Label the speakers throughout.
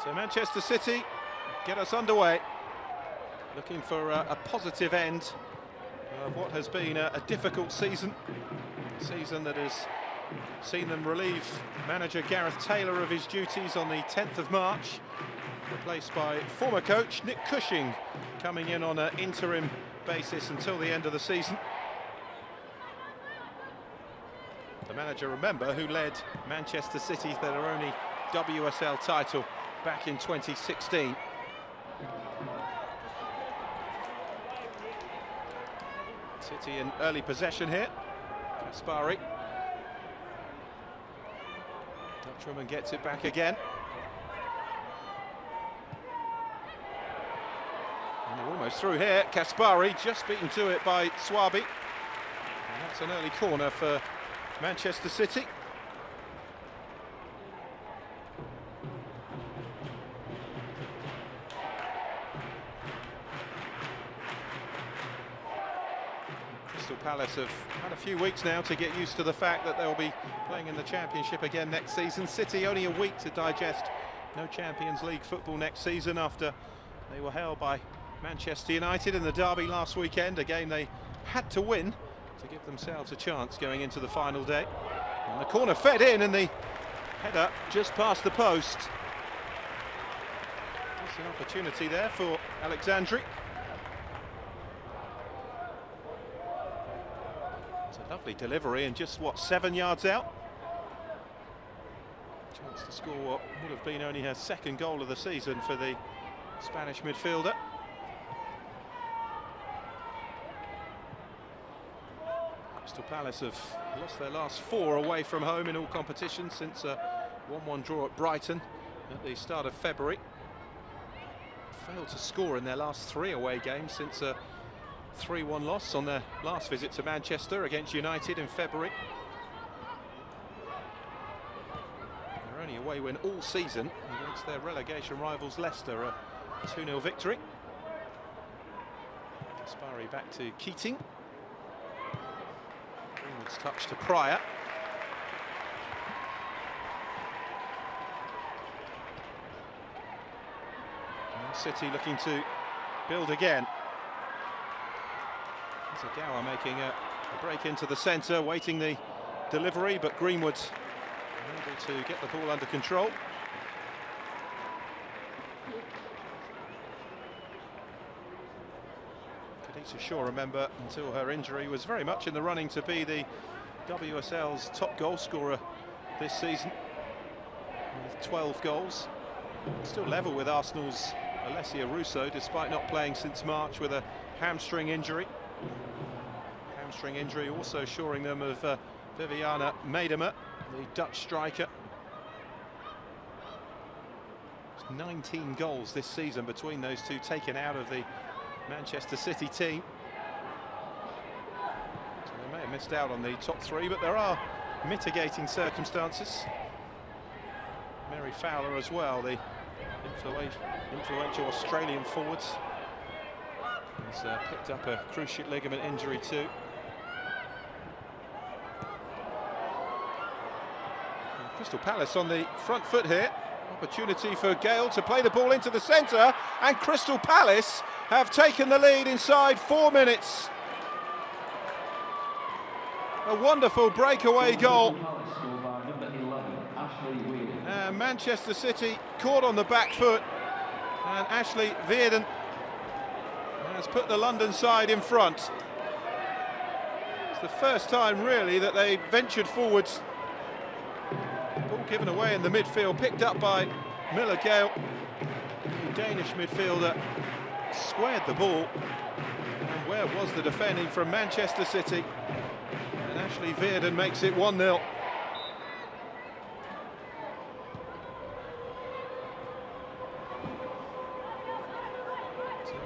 Speaker 1: So Manchester City get us underway, looking for a positive end of what has been a difficult season. A season that has seen them relieve manager Gareth Taylor of his duties on the 10th of March, replaced by former coach Nick Cushing, coming in on an interim basis until the end of the season. The manager, remember, who led Manchester City to their only WSL title back in 2016. City in early possession here. Kaspari. Dutchwoman gets it back again. And they're almost through here. Kaspari just beaten to it by Swaby. And that's an early corner for Manchester City. Crystal Palace have had a few weeks now to get used to the fact that they'll be playing in the Championship again next season. City only a week to digest no Champions League football next season after they were held by Manchester United in the derby last weekend, a game they had to win to give themselves a chance going into the final day. And the corner fed in, and the header just past the post. That's an opportunity there for Alexandri. It's a lovely delivery, and just, what, 7 yards out? Chance to score what would have been only her second goal of the season for the Spanish midfielder. Crystal Palace have lost their last 4 away from home in all competitions since a 1-1 draw at Brighton at the start of February. Failed to score in their last 3 away games since a 3-1 loss on their last visit to Manchester against United in February. Their only away win all season against their relegation rivals Leicester, a 2-0 victory. Kaspari back to Keating. Greenwood's touch to Pryor. And City looking to build again. Zagawa making a break into the centre, waiting the delivery, but Greenwood able to get the ball under control. Khadija Shaw, remember, until her injury, was very much in the running to be the WSL's top goal scorer this season, with 12 goals. Still level with Arsenal's Alessia Russo, despite not playing since March with a hamstring injury. Hamstring injury also shoring them of Viviana Maidema, the Dutch striker. It's 19 goals this season between those two, taken out of the Manchester City team. So they may have missed out on the top 3, but there are mitigating circumstances. Mary Fowler as well, the influential Australian forwards, has picked up a cruciate ligament injury too. And Crystal Palace on the front foot here. Opportunity for Gale to play the ball into the centre, and Crystal Palace have taken the lead inside 4 minutes. A wonderful breakaway goal. And Manchester City caught on the back foot, and Ashley Veerden has put the London side in front. It's the first time really that they ventured forwards. Ball given away in the midfield, picked up by Miller Gale. The Danish midfielder squared the ball. And where was the defending from Manchester City? And Ashley Veerden makes it 1-0.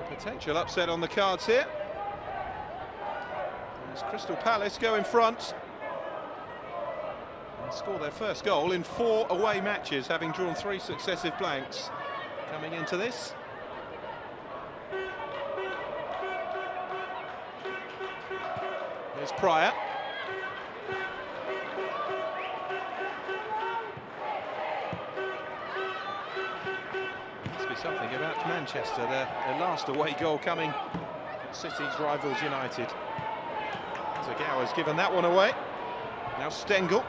Speaker 1: Potential upset on the cards here. As Crystal Palace go in front and score their first goal in 4 away matches, having drawn 3 successive blanks coming into this. There's Pryor. something about Manchester, their last away goal coming at City's rivals United. Zagawa's given that one away. Now Stengel.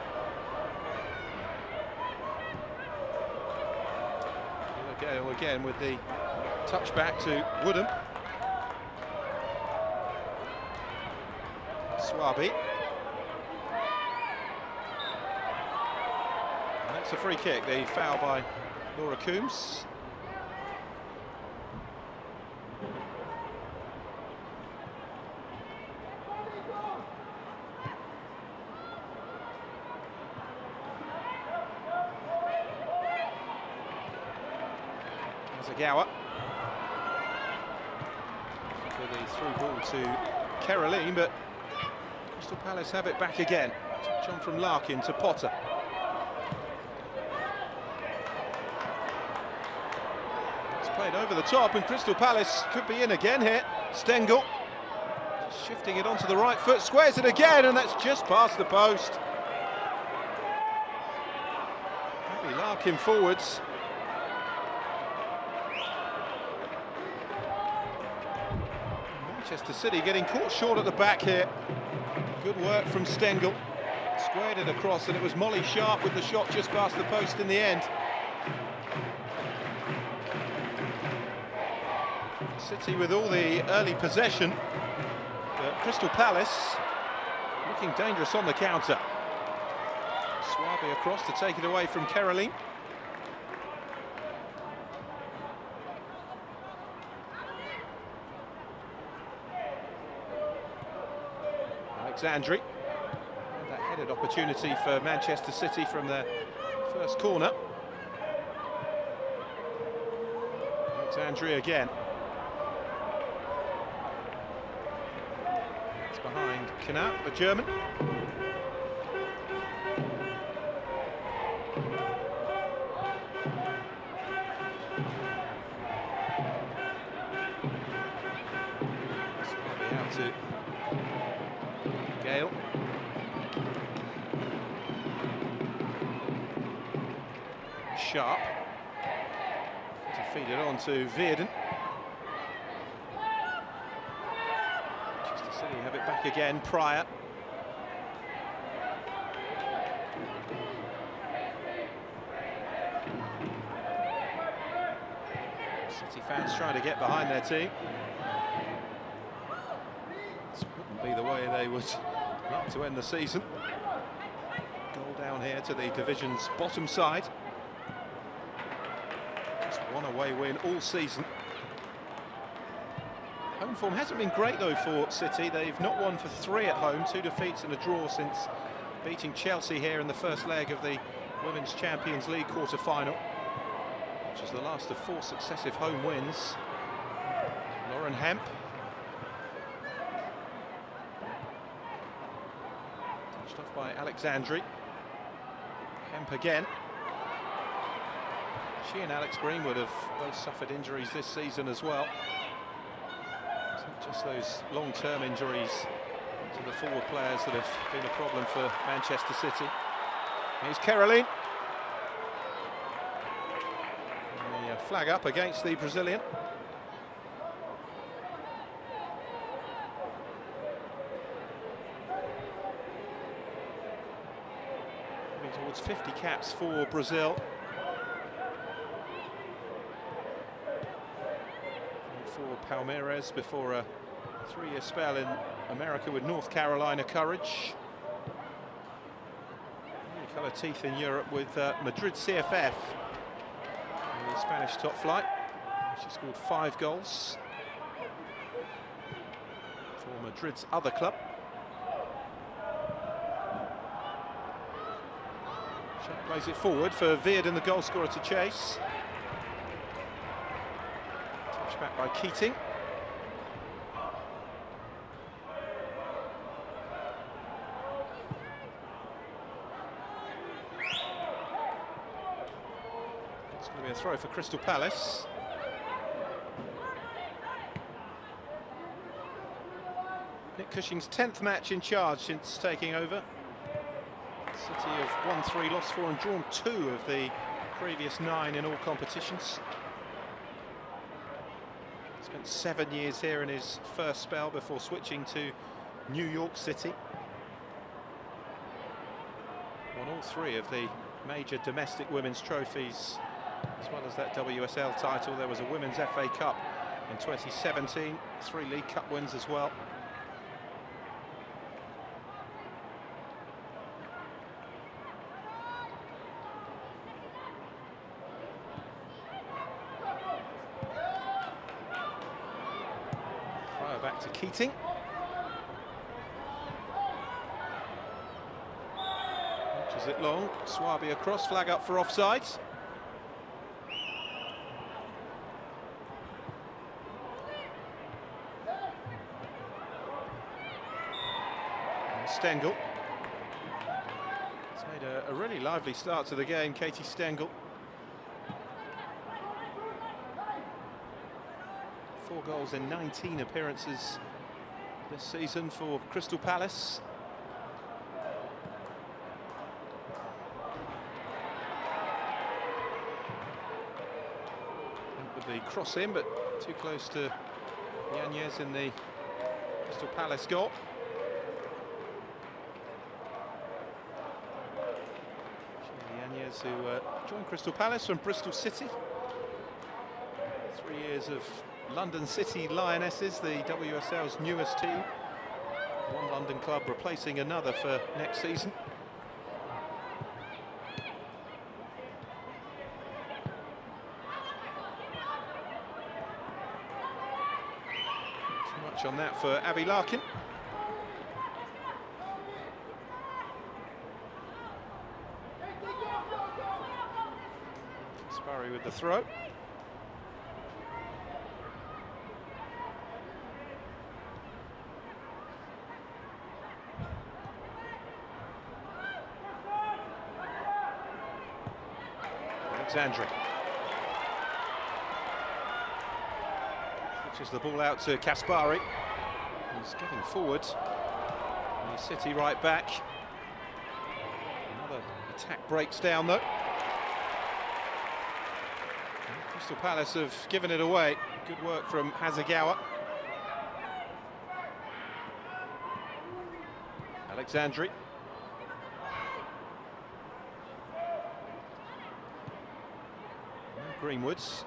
Speaker 1: Gale again with the touchback to Woodham. Swaby. And that's a free kick, the foul by Laura Coombs. Zagawa. For the through ball to Caroline, but Crystal Palace have it back again. Touch on from Larkin to Potter. It's played over the top, and Crystal Palace could be in again here. Stengel just shifting it onto the right foot, squares it again, and that's just past the post. Maybe Larkin forwards. Manchester City getting caught short at the back here. Good work from Stengel. Squared it across, and it was Molly Sharp with the shot just past the post in the end. City with all the early possession, but Crystal Palace looking dangerous on the counter. Swaby across to take it away from Caroline. Alexandri. And that headed opportunity for Manchester City from the first corner. Alexandri again. It's behind Knap, the German. Swaby out to Gale. Sharp to feed it on to Veerden. Manchester City have it back again. Pryor. City fans trying to get behind their team. This wouldn't be the way they would like to end the season. Goal down here to the division's bottom side. Just one away win all season. Home form hasn't been great though for City. They've not won for 3 at home, 2 defeats and a draw since beating Chelsea here in the first leg of the Women's Champions League quarter-final, which is the last of 4 successive home wins. Lauren Hemp. Touched off by Alexandri. Hemp again. She and Alex Greenwood have both suffered injuries this season as well. It's not just those long-term injuries to the forward players that have been a problem for Manchester City. Here's Caroline. And the flag up against the Brazilian. Moving towards 50 caps for Brazil. For Palmeiras before a 3-year spell in America with North Carolina Courage. Colour teeth in Europe with Madrid CFF in the Spanish top flight. She scored 5 goals for Madrid's other club. She plays it forward for Veerden, the goal scorer, to chase. Back by Keating. It's going to be a throw for Crystal Palace. Nick Cushing's 10th match in charge since taking over. City have won 3, lost 4 and drawn 2 of the previous 9 in all competitions. Spent 7 years here in his first spell before switching to New York City. Won all 3 of the major domestic women's trophies, as well as that WSL title. There was a Women's FA Cup in 2017, 3 League Cup wins as well. Throw back to Keating. Watches it long. Swaby across, flag up for offsides. Stengel. It's made a really lively start to the game, Katie Stengel. 4 goals in 19 appearances this season for Crystal Palace. With the cross in, but too close to Yanez in the Crystal Palace goal. Yanez, who joined Crystal Palace from Bristol City. 3 years of London City Lionesses, the WSL's newest team. One London club replacing another for next season. Too much on that for Abby Larkin. Sparry with the throw. Alexandri. Switches the ball out to Kaspari. He's getting forward. And City right back. Another attack breaks down though. Crystal Palace have given it away. Good work from Hasegawa. Alexandri. Greenwoods.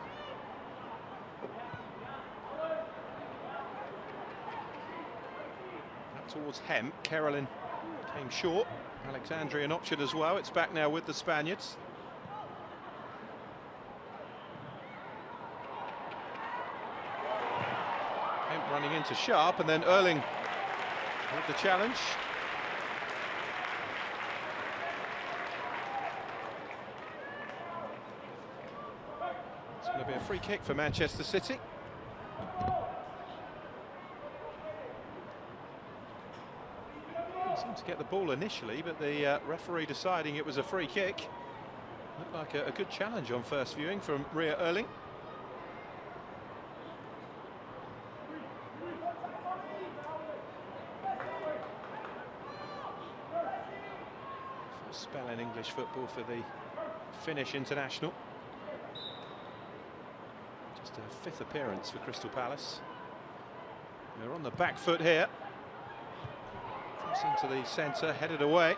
Speaker 1: Up towards Hemp. Carolyn came short. Alexandri an option as well. It's back now with the Spaniards. Hemp running into Sharp, and then Erling with the challenge. It's going to be a free kick for Manchester City. He seemed to get the ball initially, but the referee deciding it was a free kick. Looked like a good challenge on first viewing from Ria Erling. First spell in English football for the Finnish international. Just a 5th appearance for Crystal Palace. They're on the back foot here. Cross into the centre, headed away.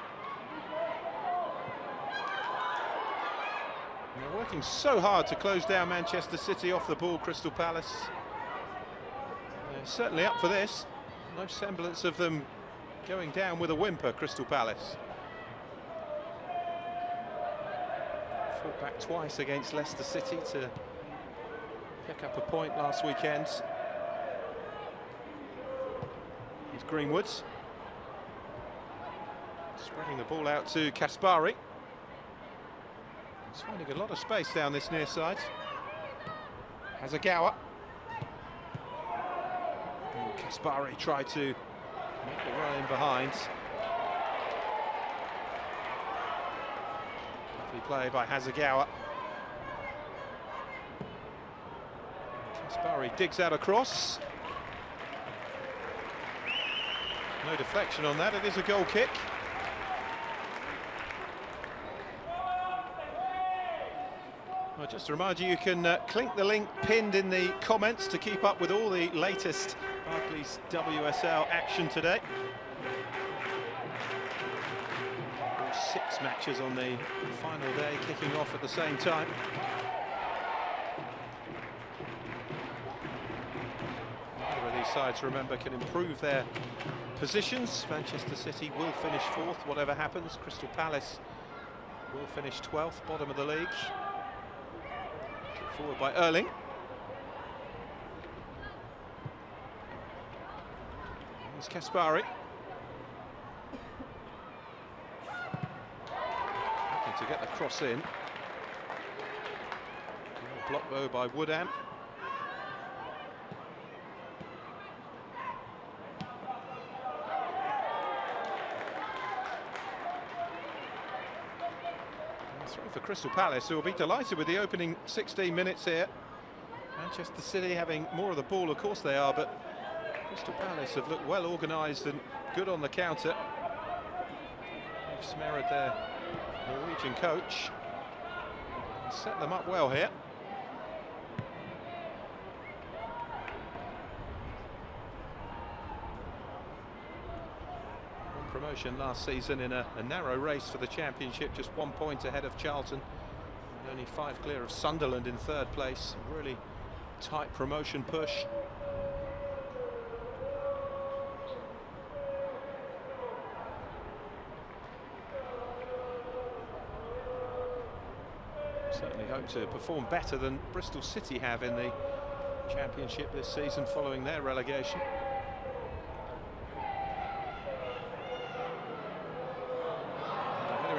Speaker 1: And they're working so hard to close down Manchester City off the ball, Crystal Palace. They're certainly up for this. No semblance of them going down with a whimper, Crystal Palace. Fought back twice against Leicester City to pick up a point last weekend. Here's Greenwoods. Spreading the ball out to Kaspari. He's finding a lot of space down this near side. Hasegawa. Kaspari tried to make the run in behind. Lovely play by Hasegawa. Kaspari digs out across. No deflection on that, it is a goal kick. Well, just to remind you, you can click the link pinned in the comments to keep up with all the latest Barclays WSL action today. All 6 matches on the final day kicking off at the same time. Neither of these sides, remember, can improve their positions. Manchester City will finish 4th, whatever happens. Crystal Palace will finish 12th, bottom of the league. Forward by Erling. Here's Kaspari. Looking to get the cross in. Blocked though by Woodham. For Crystal Palace, who will be delighted with the opening 16 minutes here. Manchester City having more of the ball, of course they are, but Crystal Palace have looked well organised and good on the counter. They've smeared their Norwegian coach and set them up well here. Promotion last season in a narrow race for the championship, just 1 point ahead of Charlton, and only 5 clear of Sunderland in 3rd place. Really tight promotion push. Certainly hope to perform better than Bristol City have in the championship this season following their relegation.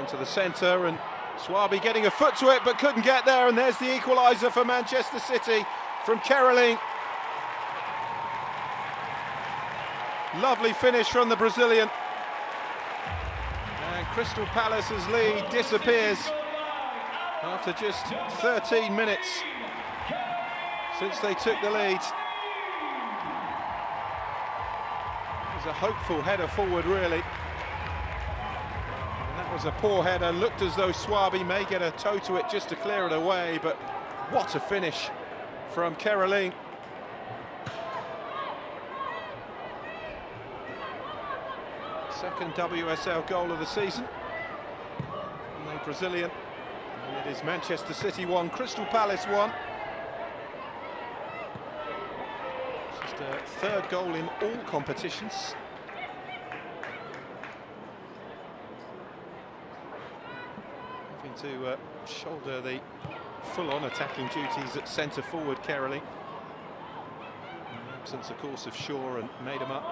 Speaker 1: To the centre, and Swaby getting a foot to it but couldn't get there, and there's the equaliser for Manchester City from Caroline. Lovely finish from the Brazilian, and Crystal Palace's lead disappears after just 13 minutes since they took the lead. It was a hopeful header forward, really. Was a poor header, looked as though Swaby may get a toe to it just to clear it away, but what a finish from Caroline. Second WSL goal of the season from the Brazilian, and it is Manchester City 1, Crystal Palace 1. Just a 3rd goal in all competitions. To shoulder the full-on attacking duties at centre forward, Caroline. In the absence, of course, of Shaw and made him up.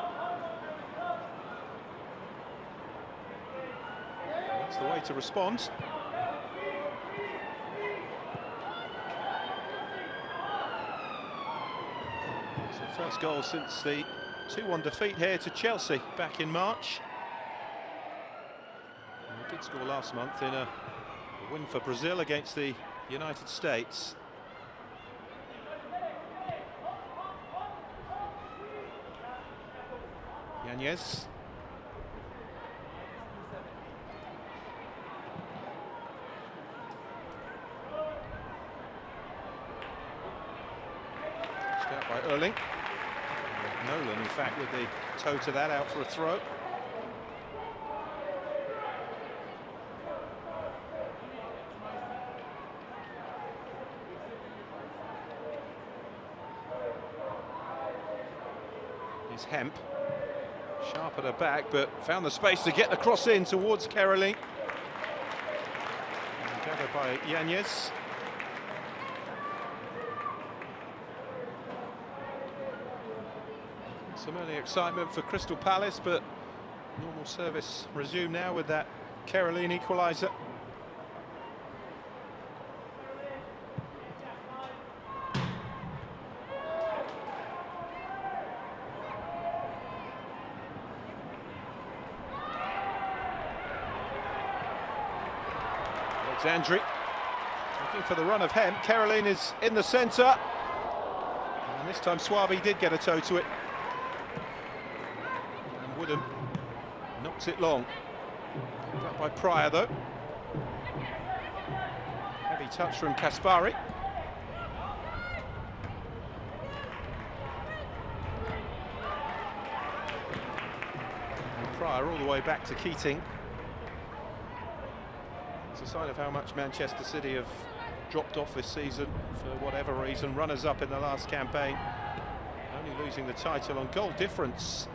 Speaker 1: That's the way to respond. It's the first goal since the 2-1 defeat here to Chelsea back in March. And we did score last month in a win for Brazil against the United States. Yanez. Out by Erling. Nolan, in fact, with the toe to that, out for a throw. Is Hemp, sharp at her back, but found the space to get the cross in towards Caroline. Gathered by Yanez. Some early excitement for Crystal Palace, but normal service resumed now with that Caroline equaliser. Alexandri looking for the run of Hemp. Caroline is in the centre, and this time Swaby did get a toe to it, and Woodham knocks it long. Picked up by Pryor though. Heavy Heavy touch from Kaspari. And Pryor all the way back to Keating. It's a sign of how much Manchester City have dropped off this season for whatever reason. Runners-up in the last campaign, only losing the title on goal difference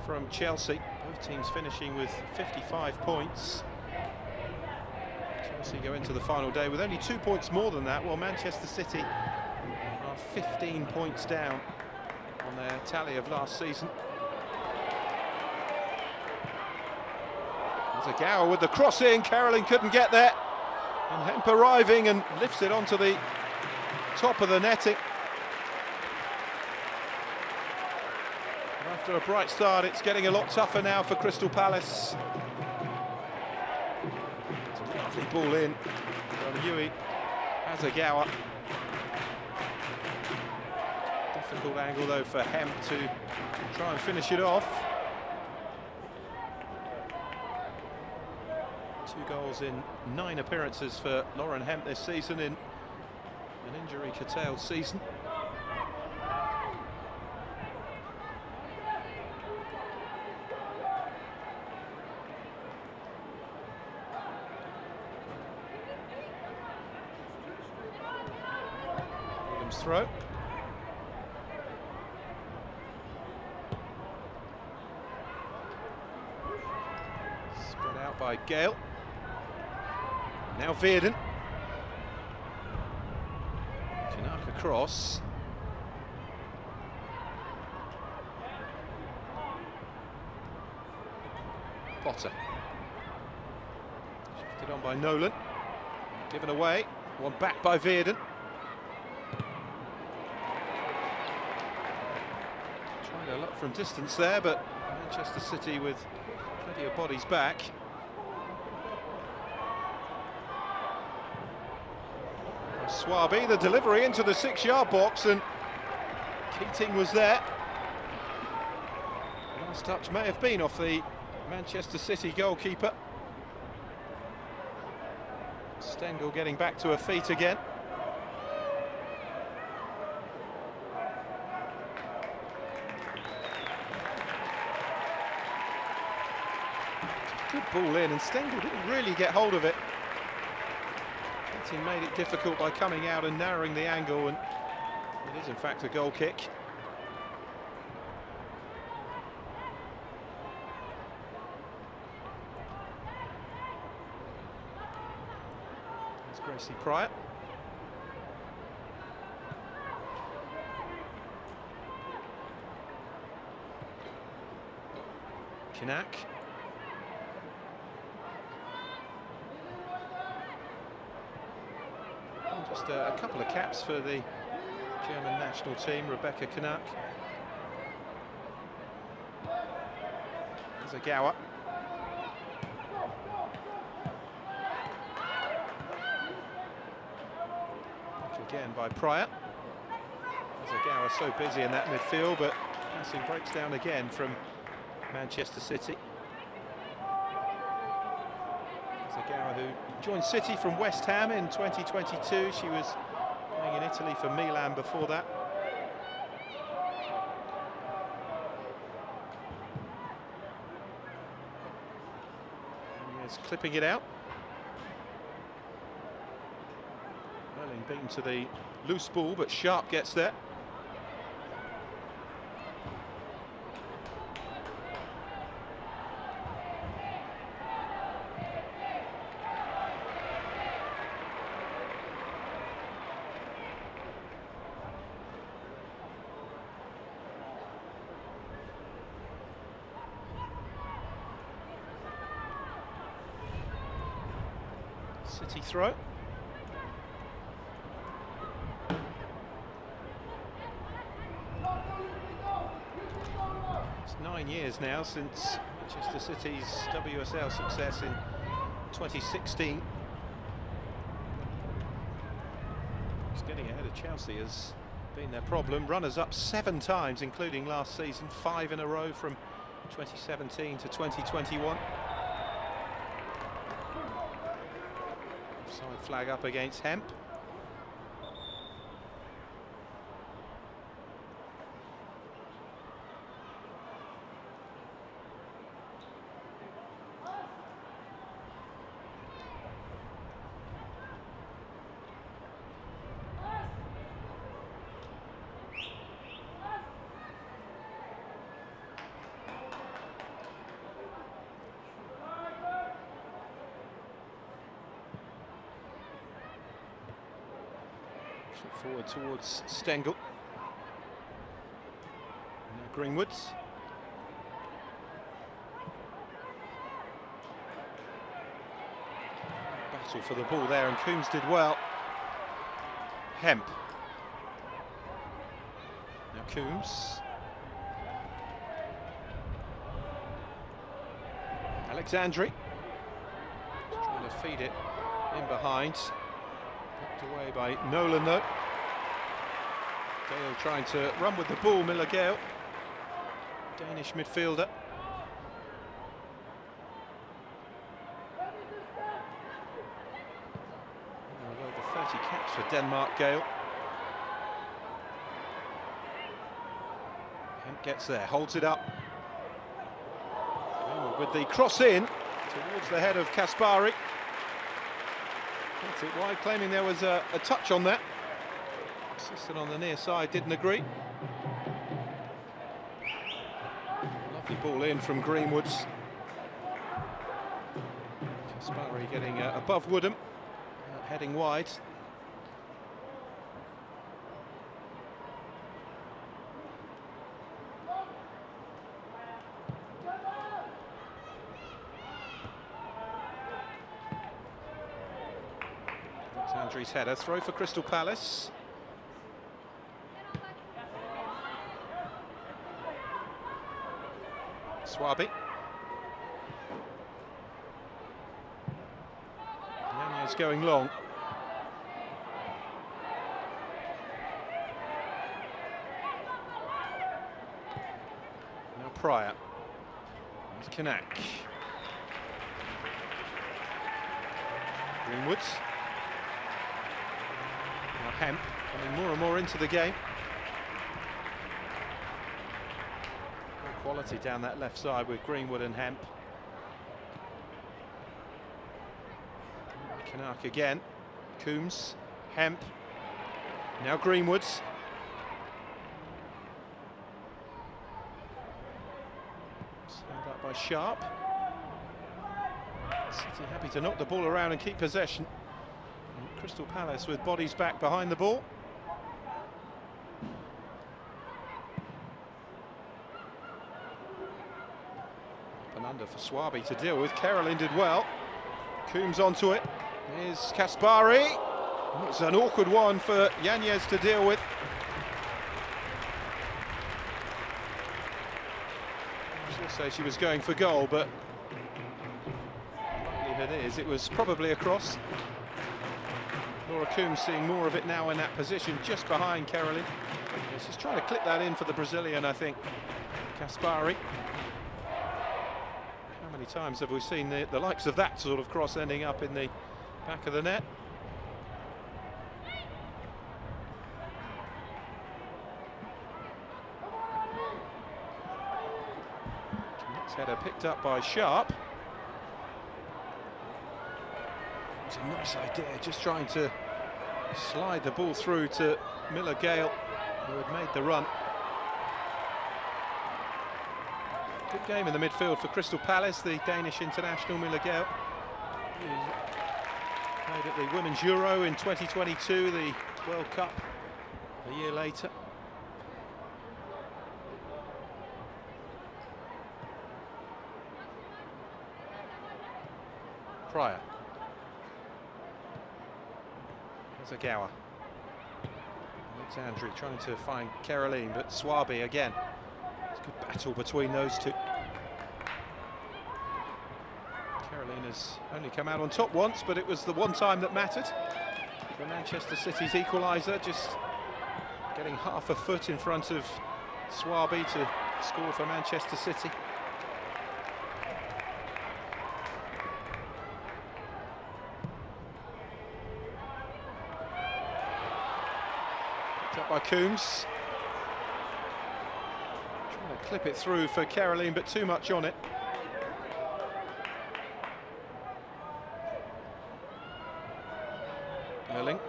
Speaker 1: from Chelsea. Both teams finishing with 55 points. Chelsea go into the final day with only 2 points more than that, while Manchester City are 15 points down on their tally of last season. There's a Gower with the cross in. Carolyn couldn't get there, and Hemp arriving and lifts it onto the top of the netting. After a bright start, it's getting a lot tougher now for Crystal Palace. It's a lovely ball in from Yui Hasegawa. Difficult angle though for Hemp to try and finish it off. 2 goals in 9 appearances for Lauren Hemp this season in an injury-curtailed season. Throw. Spread out by Gale. Now Veerden. Canuck across. Potter. Shifted on by Nolan. Given away. One back by Veerden. A lot from distance there, but Manchester City with plenty of bodies back. Swaby, the delivery into the 6-yard box, and Keating was there. Last touch may have been off the Manchester City goalkeeper. Stengel getting back to her feet again. Good ball in, and Stengel didn't really get hold of it. Keating made it difficult by coming out and narrowing the angle, and it is in fact a goal kick. There's Gracie Pryor. Canuck. Just a couple of caps for the German national team, Rebecca Canuck. There's a Gower. Again by Pryor. There's a Gower so busy in that midfield, but passing breaks down again from Manchester City. Hasegawa, who joined City from West Ham in 2022. She was playing in Italy for Milan before that. He's clipping it out. Erling beaten to the loose ball, but Sharp gets there. City throw. It's 9 years now since Manchester City's WSL success in 2016. Just getting ahead of Chelsea has been their problem. Runners-up 7 times, including last season, 5 in a row from 2017 to 2021. Offside flag up against Hemp. Forward towards Stengel. Now Greenwoods. Battle for the ball there, and Coombs did well. Hemp. Now Coombs. Alexandri. Trying to feed it in behind. Knocked away by Nolan though. Gale trying to run with the ball, Miller Gale, Danish midfielder. Over 30 caps for Denmark, Gale. Hemp gets there, holds it up. Gale with the cross in towards the head of Kaspari. Gets it wide, claiming there was a touch on that. Assistant on the near side didn't agree. Lovely ball in from Greenwoods. Kaspari getting above Woodham, heading wide. Alexandri's header, throw for Crystal Palace. Swaby. Yanya's going long. Now Pryor. There's Kanak. Greenwoods. Now Hemp coming more and more into the game. Quality down that left side with Greenwood and Hemp. Kanak again. Coombs, Hemp. Now Greenwoods. Held up by Sharp. City happy to knock the ball around and keep possession. And Crystal Palace with bodies back behind the ball. Under for Swaby to deal with. Caroline did well. Coombs onto it. Here's Kaspari. It's an awkward one for Yanez to deal with. She'll say she was going for goal, but likelihood is it was probably a cross. Laura Coombs seeing more of it now in that position, just behind Caroline. She's trying to clip that in for the Brazilian, I think. Kaspari. How many times have we seen the likes of that sort of cross ending up in the back of the net? Next header picked up by Sharp. It was a nice idea, just trying to slide the ball through to Miller Gale, who had made the run. Good game in the midfield for Crystal Palace, the Danish international Miller Gale. Played at the Women's Euro in 2022, the World Cup a year later. Pryor. There's Agawa. Alexandri trying to find Caroline, but Swaby again. It's a good battle between those two. Caroline has only come out on top once, but it was the one time that mattered. For Manchester City's equaliser, just getting half a foot in front of Swaby to score for Manchester City. Picked up by Coombs. Trying to clip it through for Caroline, but too much on it. Erling.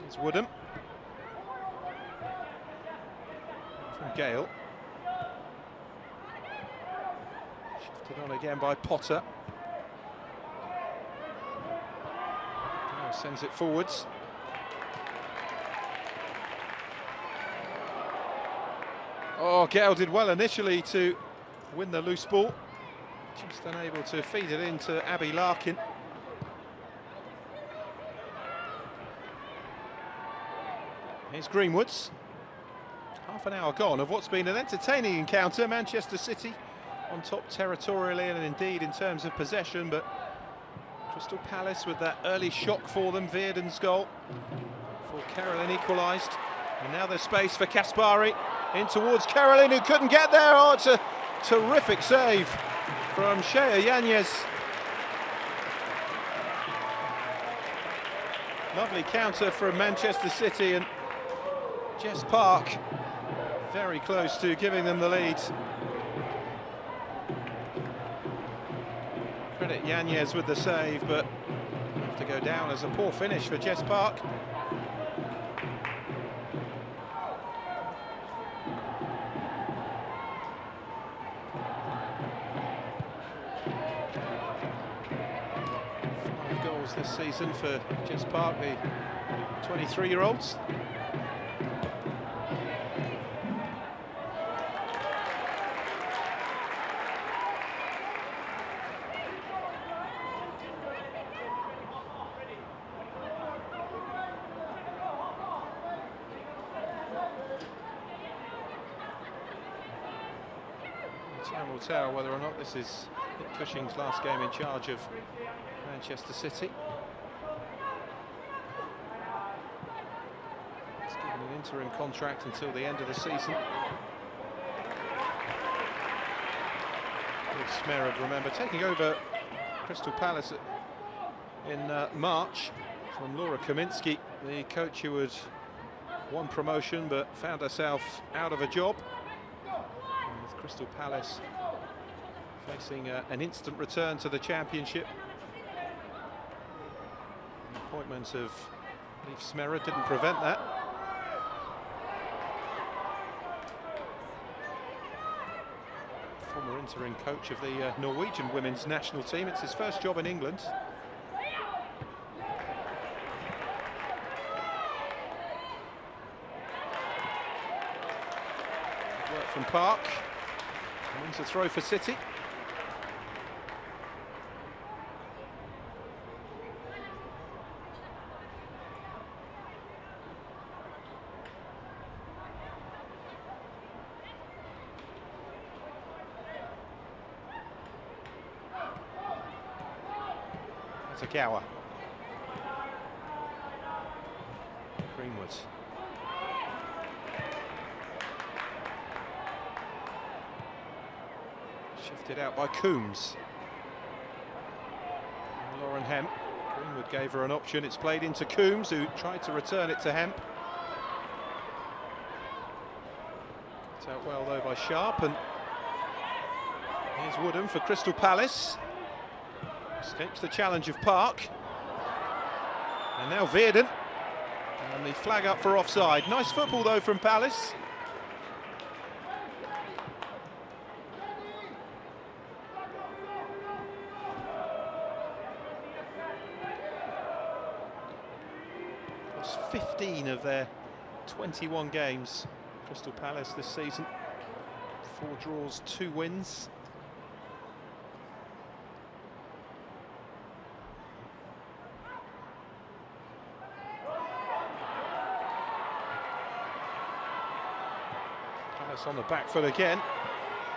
Speaker 1: Here's Woodham. From Gale. Shifted on again by Potter. Gale sends it forwards. Oh, Gale did well initially to win the loose ball. Just unable to feed it into Abby Larkin. Here's Greenwoods. Half an hour gone of what's been an entertaining encounter. Manchester City on top territorially and indeed in terms of possession, but Crystal Palace with that early shock for them. Veerden's goal before Caroline equalised. And now there's space for Kaspari. In towards Caroline, who couldn't get there. Oh, it's a terrific save from Shea Yanez. Lovely counter from Manchester City, and Jess Park very close to giving them the lead. Credit Yanez with the save, but have to go down as a poor finish for Jess Park. This season for Jess Park, the 23-year-olds. Time will tell whether or not this is Nick Cushing's last game in charge of Manchester City. He's given an interim contract until the end of the season. Smerod, remember, taking over Crystal Palace in March from Laura Kaminsky, the coach who had won promotion but found herself out of a job. And with Crystal Palace facing an instant return to the Championship. The appointment of Leif Smerod didn't prevent that. Former interim coach of the Norwegian women's national team. It's his first job in England. Good work from Park. Wins a throw for City. Gower. Greenwood. Shifted out by Coombs. Lauren Hemp. Greenwood gave her an option. It's played into Coombs, who tried to return it to Hemp. Cut out well though by Sharp, and here's Woodham for Crystal Palace. Escapes the challenge of Park. And now Veerden. And the flag up for offside. Nice football though from Palace. Lost 15 of their 21 games. Crystal Palace this season. 4 draws, 2 wins. On the back foot again.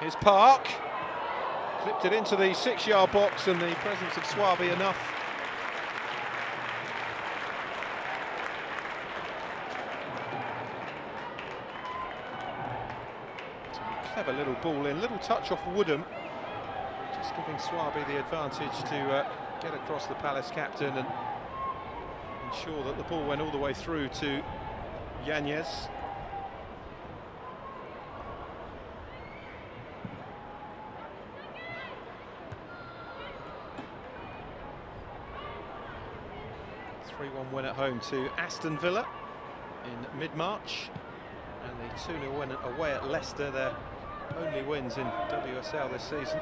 Speaker 1: Here's Park. Clipped it into the 6-yard box, and the presence of Swaby enough. Clever little ball in, little touch off Woodham, just giving Swaby the advantage to get across the Palace captain and ensure that the ball went all the way through to Yanez. (3-1) win at home to Aston Villa in mid-March, and the 2-0 win away at Leicester, their only wins in WSL this season.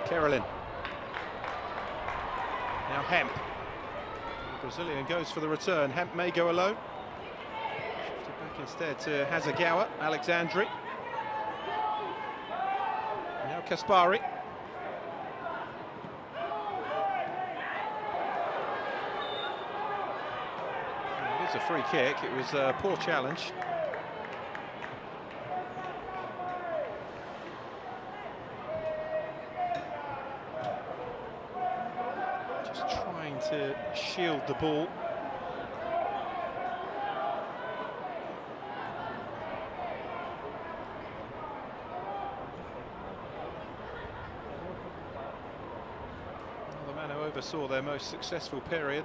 Speaker 1: Carolyn. Now Hemp. The Brazilian goes for the return. Hemp may go alone. Shifted back instead to Hasegawa, Alexandri. Now Kaspari. It is a free kick. It was a poor challenge. To shield the ball. The man who oversaw their most successful period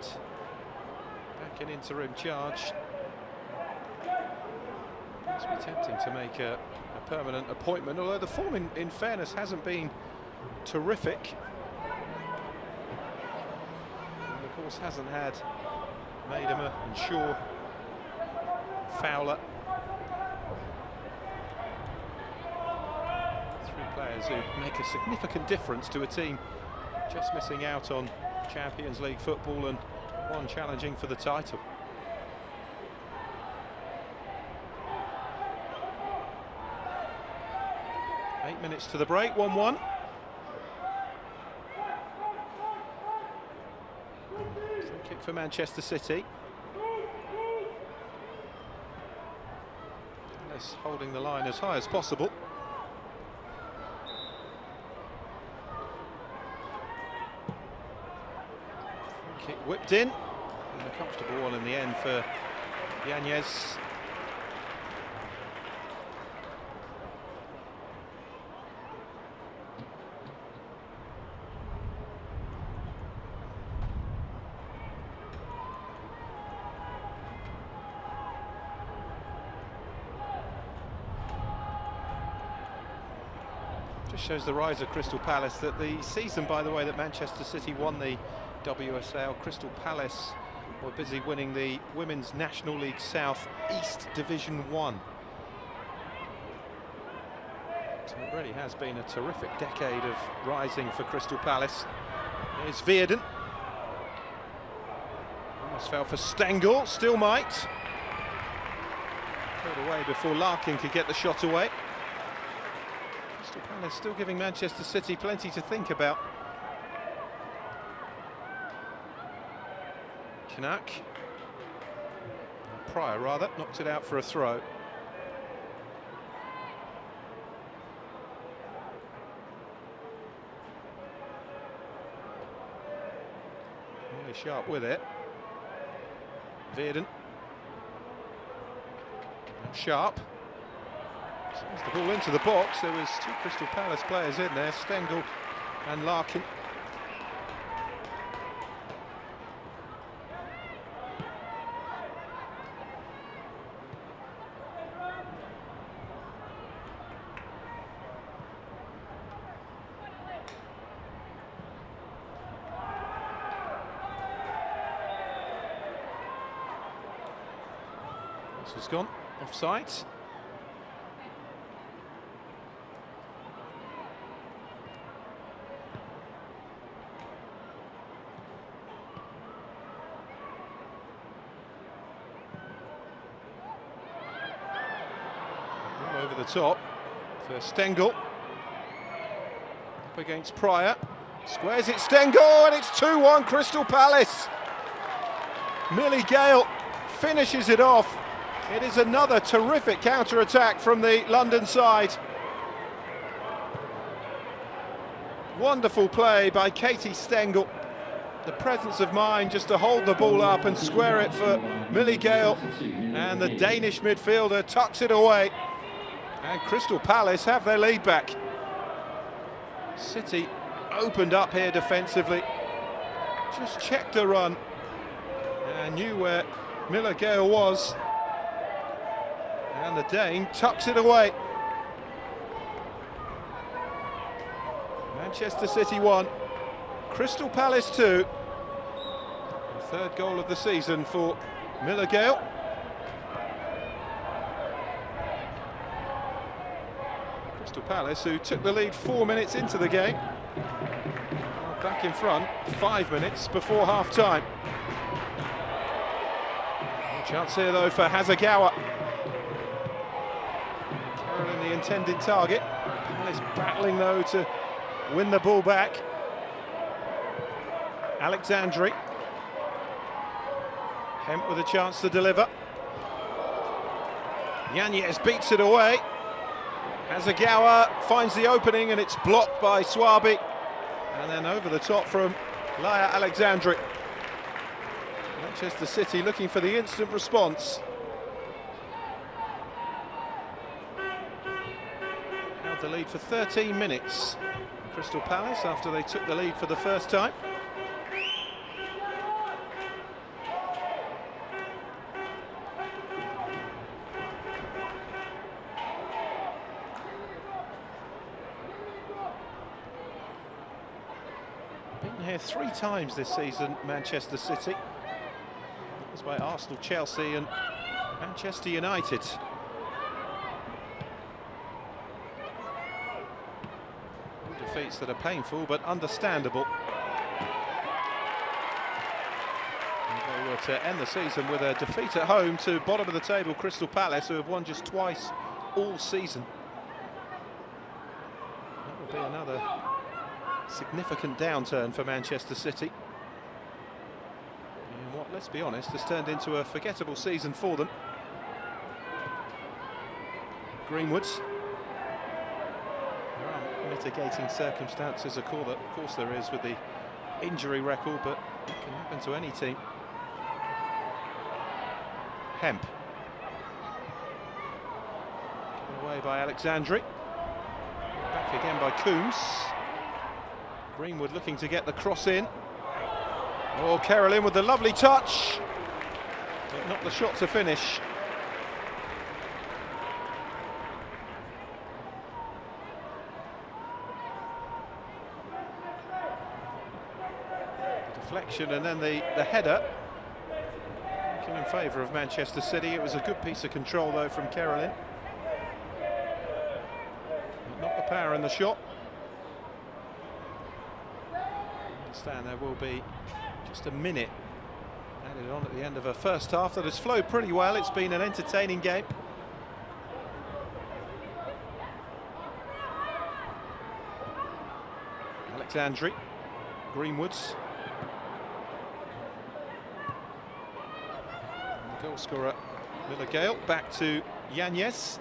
Speaker 1: back in interim charge. Must be tempting to make a permanent appointment, although the form in fairness hasn't been terrific. Hasn't had Maidema and Shaw, Fowler. Three players who make a significant difference to a team just missing out on Champions League football and one challenging for the title. Eight minutes to the break, 1-1. Kick for Manchester City. Palace holding the line as high as possible. Kick whipped in, and a comfortable one in the end for Yanez. Shows the rise of Crystal Palace. That the season, by the way, that Manchester City won the WSL, Crystal Palace were busy winning the Women's National League South East Division 1. So it really has been a terrific decade of rising for Crystal Palace. Here's Veerden. Almost fell for Stengel, still might. Put away before Larkin could get the shot away. Palace still giving Manchester City plenty to think about. Pryor rather, knocked it out for a throw. Really sharp with it. Veerden. Now Sharp. Sends the ball into the box. There was two Crystal Palace players in there, Stengel and Larkin. This has gone offside. Over the top for Stengel. Up against Pryor. Squares it, Stengel, and it's 2-1 Crystal Palace. Millie Gale finishes it off. It is another terrific counter-attack from the London side. Wonderful play by Katie Stengel. the presence of mind just to hold the ball up and square it for Millie Gale, and the Danish midfielder tucks it away, and Crystal Palace have their lead back. City opened up here defensively, just checked the run and knew where Millie Gale was, and the Dane tucks it away. Manchester City 1, Crystal Palace 2. The third goal of the season for Millie Gale. Crystal Palace, who took the lead 4 minutes into the game, back in front 5 minutes before half-time. Chance here though for Hasegawa. Carolyn the intended target. Palace battling though to win the ball back. Alexandri. Hemp with a chance to deliver. Yanez beats it away. Hasegawa finds the opening and it's blocked by Swaby. And then over the top from Laia Alexandri. Manchester City looking for the instant response. Held the lead for 13 minutes. Crystal Palace after they took the lead for the first time. Been here 3 times this season, Manchester City. That's by Arsenal, Chelsea and Manchester United. Defeats that are painful but understandable. And they were to end the season with a defeat at home to bottom of the table Crystal Palace, who have won just twice all season. That will be another significant downturn for Manchester City. And what, let's be honest, has turned into a forgettable season for them. Greenwood's. Mitigating circumstances, of course there is with the injury record, but it can happen to any team. Hemp. Given away by Alexandri. Back again by Coombs. Greenwood looking to get the cross in. Oh, Carolyn with the lovely touch, but not the shot to finish. Deflection and then the header in favour of Manchester City. It was a good piece of control though from Carolyn. Not the power in the shot. I understand there will be just a minute added on at the end of a first half that has flowed pretty well. It's been an entertaining game. Alexandri, Greenwood's. Goal scorer Millie Gale, back to Yanez.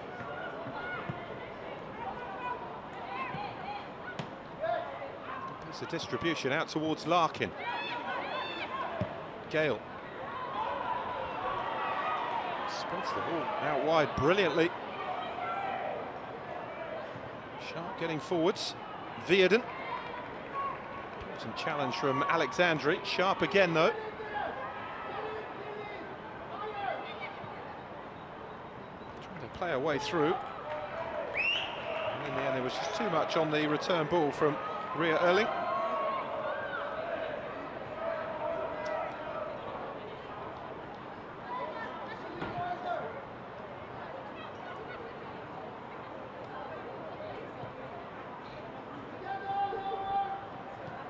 Speaker 1: Piece of distribution out towards Larkin. Gale spreads the ball out wide brilliantly. Sharp getting forwards. Vierden. Important challenge from Alexandri. Sharp again though. Play a way through, and in the end there was just too much on the return ball from Ria Erling.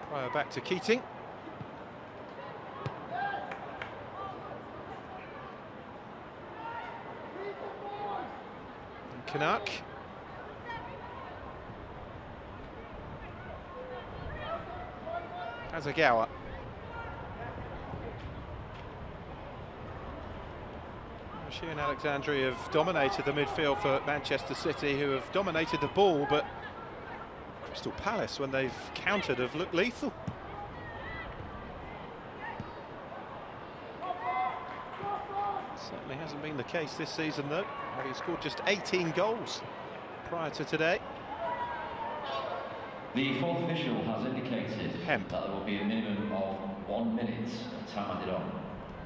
Speaker 1: Prior back to Keating. Canuck. Hasegawa. She and Alexandri have dominated the midfield for Manchester City, who have dominated the ball, but Crystal Palace, when they've countered, have looked lethal. Certainly hasn't been the case this season, though. He scored just 18 goals prior to today.
Speaker 2: The fourth official has indicated
Speaker 1: Hemp.
Speaker 2: that there will be a minimum of 1 minute of time added on.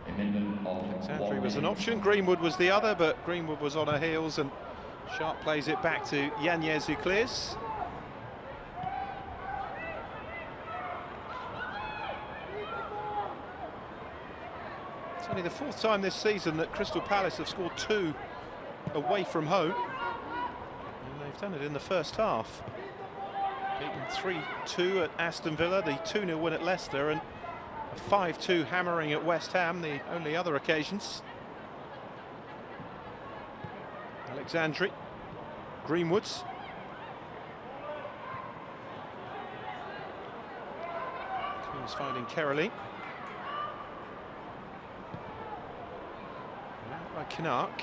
Speaker 2: A minimum of
Speaker 1: Alexandri was an option, Greenwood was the other, but Greenwood was on her heels and Sharp plays it back to Yanez, who clears. It's only the fourth time this season that Crystal Palace have scored 2 away from home, and they've done it in the first half. Beaten 3-2 at Aston Villa, the 2-0 win at Leicester, and a 5-2 hammering at West Ham, the only other occasions. Alexandri, Greenwoods. King's finding Caroline. Out by Kinark.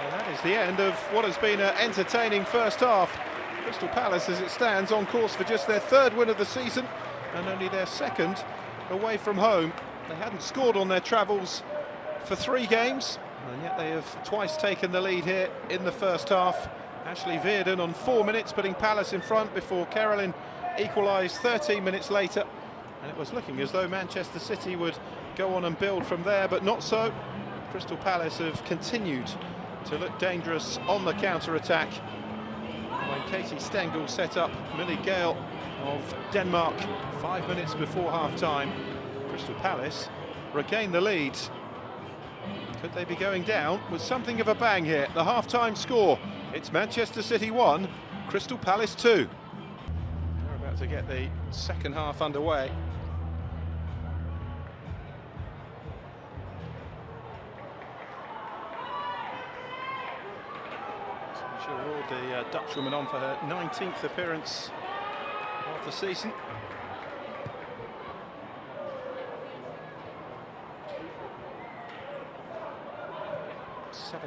Speaker 1: And that is the end of what has been an entertaining first half. Crystal Palace, as it stands, on course for just their 3rd win of the season and only their 2nd away from home. They hadn't scored on their travels for 3 games, and yet they have twice taken the lead here in the first half. Ashley Veerden on 4 minutes, putting Palace in front before Caroline equalised 13 minutes later. And it was looking as though Manchester City would go on and build from there, but not so. Crystal Palace have continued to look dangerous on the counter-attack. When Katie Stengel set up Millie Gale of Denmark 5 minutes before half-time, Crystal Palace regained the lead. Could they be going down with something of a bang here? The half-time score, it's Manchester City 1, Crystal Palace 2. They're about to get the second half underway. The Dutch woman on for her 19th appearance of the season.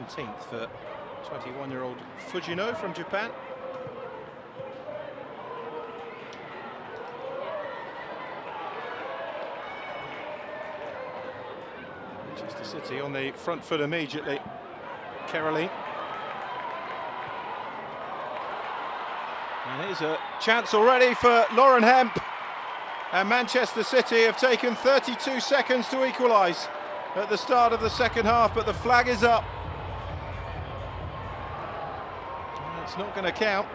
Speaker 1: th for 21-year-old Fujino from Japan. Manchester City on the front foot immediately. Caroline. And here's a chance already for Lauren Hemp. And Manchester City have taken 32 seconds to equalise at the start of the second half, but the flag is up. And it's not going to count,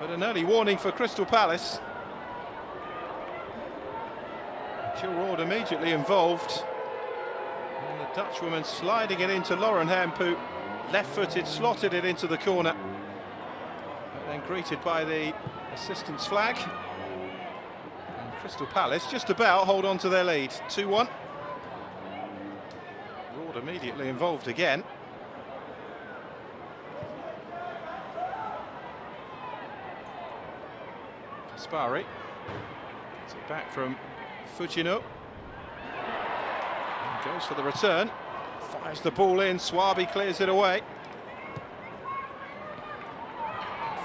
Speaker 1: but an early warning for Crystal Palace. Gilroyd immediately involved. And the Dutchwoman sliding it into Lauren Hemp, who left-footed slotted it into the corner. Then greeted by the assistant's flag. And Crystal Palace just about hold on to their lead, 2-1. Ward immediately involved again. Kaspari gets it back from Fujino. And goes for the return. Fires the ball in, Swaby clears it away.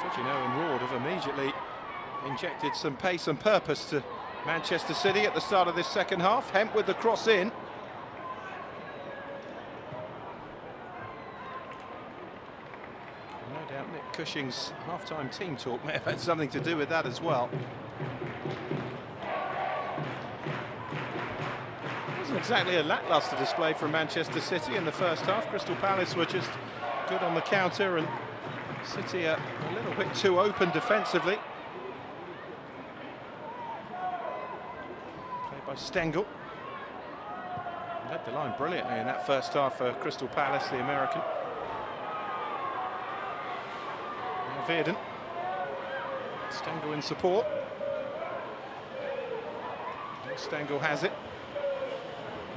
Speaker 1: Fujino and Ward have immediately injected some pace and purpose to Manchester City at the start of this second half. Hemp with the cross in. No doubt Nick Cushing's half-time team talk may have had something to do with that as well. It wasn't exactly a lacklustre display from Manchester City in the first half. Crystal Palace were just good on the counter, and City are a little bit too open defensively. Played by Stengel. Led the line brilliantly in that first half for Crystal Palace, the American. Now Veerden. Stengel in support. Stengel has it.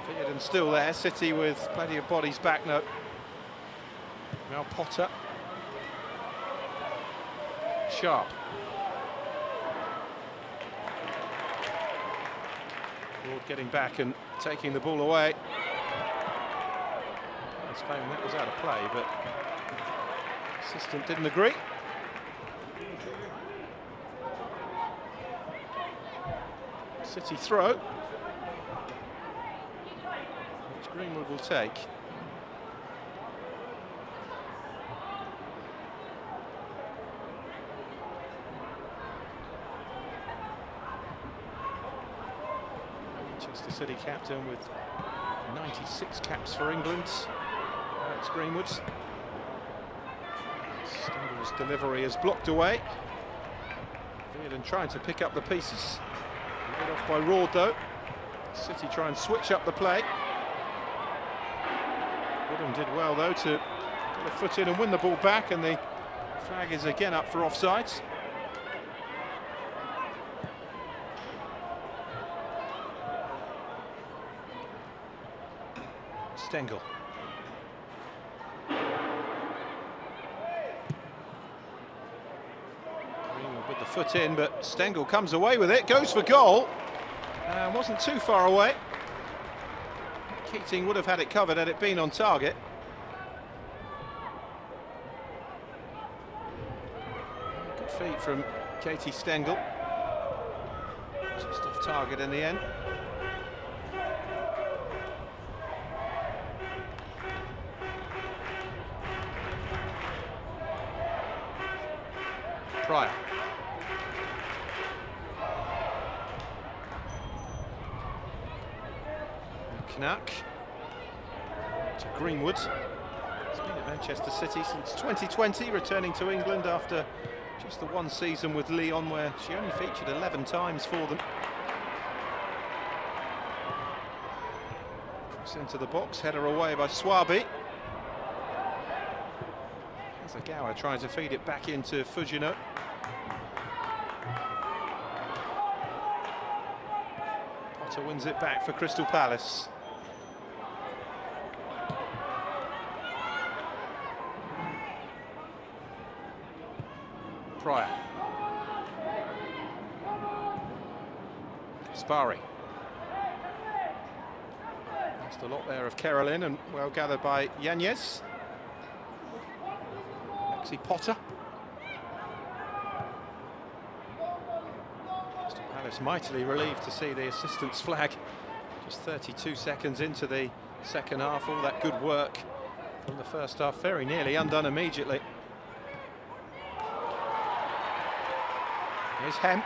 Speaker 1: Veerden still there. City with plenty of bodies back now. Now Potter. Sharp. Ward getting back and taking the ball away. I was claiming that was out of play, but assistant didn't agree. City throw. Greenwood will take. Manchester City captain with 96 caps for England. It's Greenwood. Stengel's delivery is blocked away. Veerden trying to pick up the pieces. Laid off by Roord though. City try and switch up the play. Woodham did well though to get a foot in and win the ball back, and the flag is again up for offsides. Stengel. Greenwood with the foot in, but Stengel comes away with it, goes for goal, and wasn't too far away. Keating would have had it covered had it been on target. Good feet from Katie Stengel. Just off target in the end. Pryor. Knack to Greenwood. He's been at Manchester City since 2020, returning to England after just the one season with Lyon where she only featured 11 times for them. Cross into the box, header away by Swaby. Hasegawa trying to feed it back into Fujino. Potter wins it back for Crystal Palace. Pryor. Kaspari. Lost a lot there of Caroline, and well gathered by Yanez. Lexi Potter. Crystal Palace mightily relieved to see the assistant's flag just 32 seconds into the second half. All that good work from the first half very nearly undone immediately. Here's Hemp.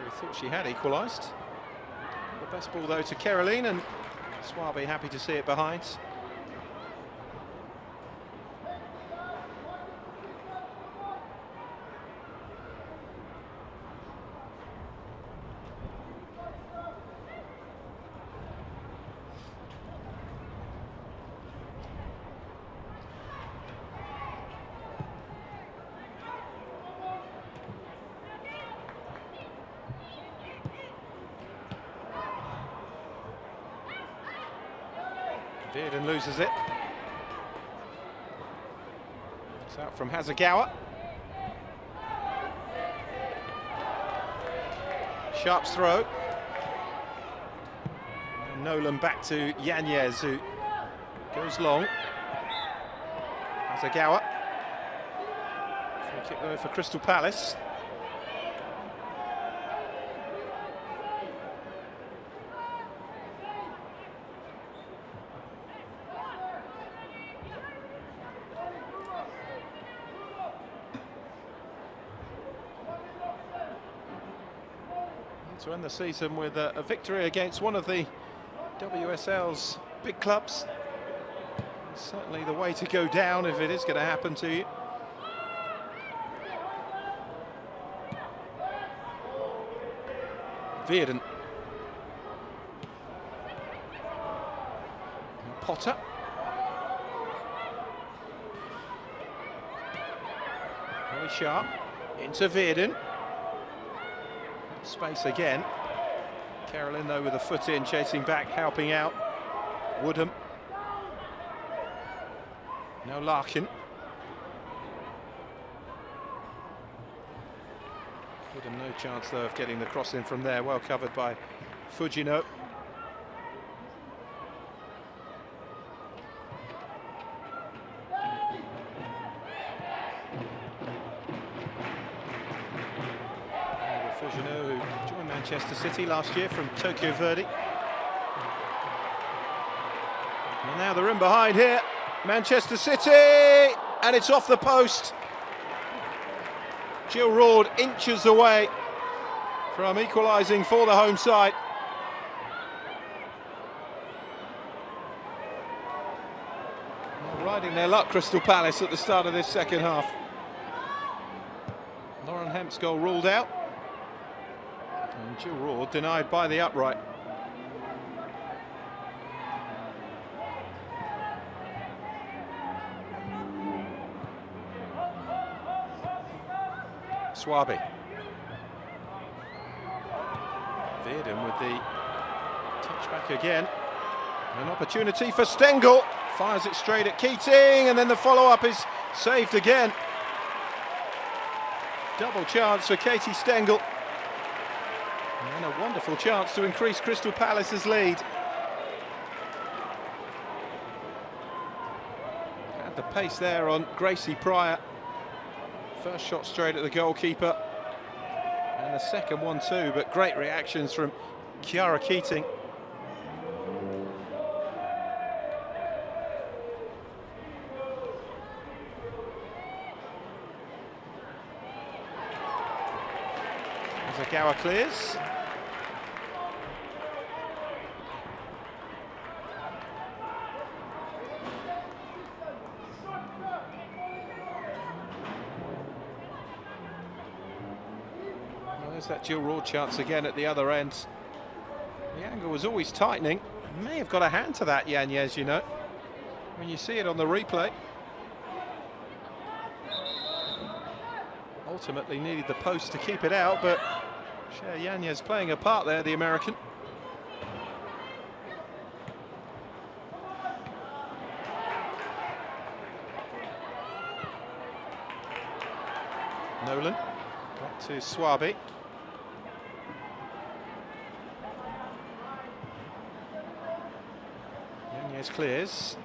Speaker 1: I thought she had equalised. The best ball though to Caroline, and Swaby happy to see it behind. Veerden loses it. It's out from Hasegawa. Sharp's throw. And Nolan back to Yanez, who goes long. Hasegawa. Free kick though for Crystal Palace. To end the season with a victory against one of the WSL's big clubs. It's certainly the way to go down if it is going to happen to you. Veerden. And Potter. Very sharp. Into Veerden. Space again. Caroline though with a foot in, chasing back, helping out. Woodham. Now Larkin. Woodham no chance though of getting the cross in from there, well covered by Fujino. Fujino, who joined Manchester City last year from Tokyo Verdy. And now they're in behind here, Manchester City, and it's off the post. Jill Roord inches away from equalising for the home side. Riding their luck, Crystal Palace, at the start of this second half. Lauren Hemp's goal ruled out. And Jill Roord denied by the upright. Swaby. Veerden with the touchback again. An opportunity for Stengel. Fires it straight at Keating, and then the follow-up is saved again. Double chance for Katie Stengel. And a wonderful chance to increase Crystal Palace's lead. Had the pace there on Gracie Pryor. First shot straight at the goalkeeper. And the second one too, but great reactions from Chiara Keating. Zagawa clears. Well, there's that Jill Roord chance again at the other end. The angle was always tightening. May have got a hand to that, Yanez, you know, when you see it on the replay. Ultimately needed the post to keep it out, but Cher Yanez playing a part there, the American. Nolan, back to Swaby. Yanez clears.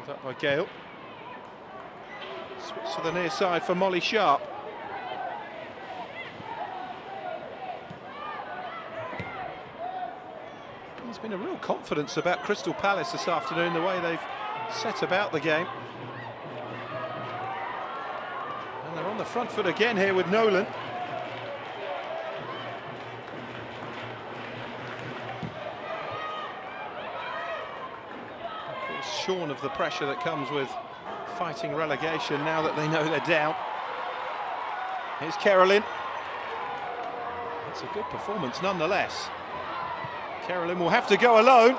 Speaker 1: Up by Gale. Switch to the near side for Molly Sharp. There's been a real confidence about Crystal Palace this afternoon, the way they've set about the game. And they're on the front foot again here with Nolan. Shorn of the pressure that comes with fighting relegation now that they know they're down. Here's Carolyn. That's a good performance nonetheless. Carolyn will have to go alone.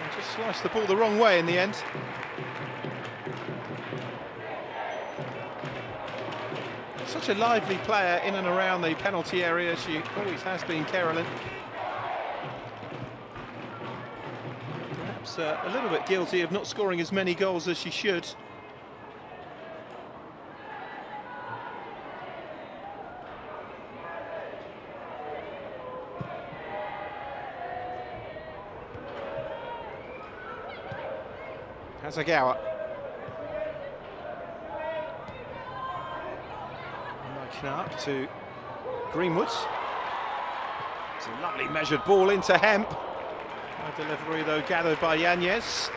Speaker 1: And just sliced the ball the wrong way in the end. Such a lively player in and around the penalty area. She always has been, Carolyn. A little bit guilty of not scoring as many goals as she should. Hazagawa. Knark to Greenwood. It's a lovely measured ball into Hemp. A delivery though gathered by Yanez.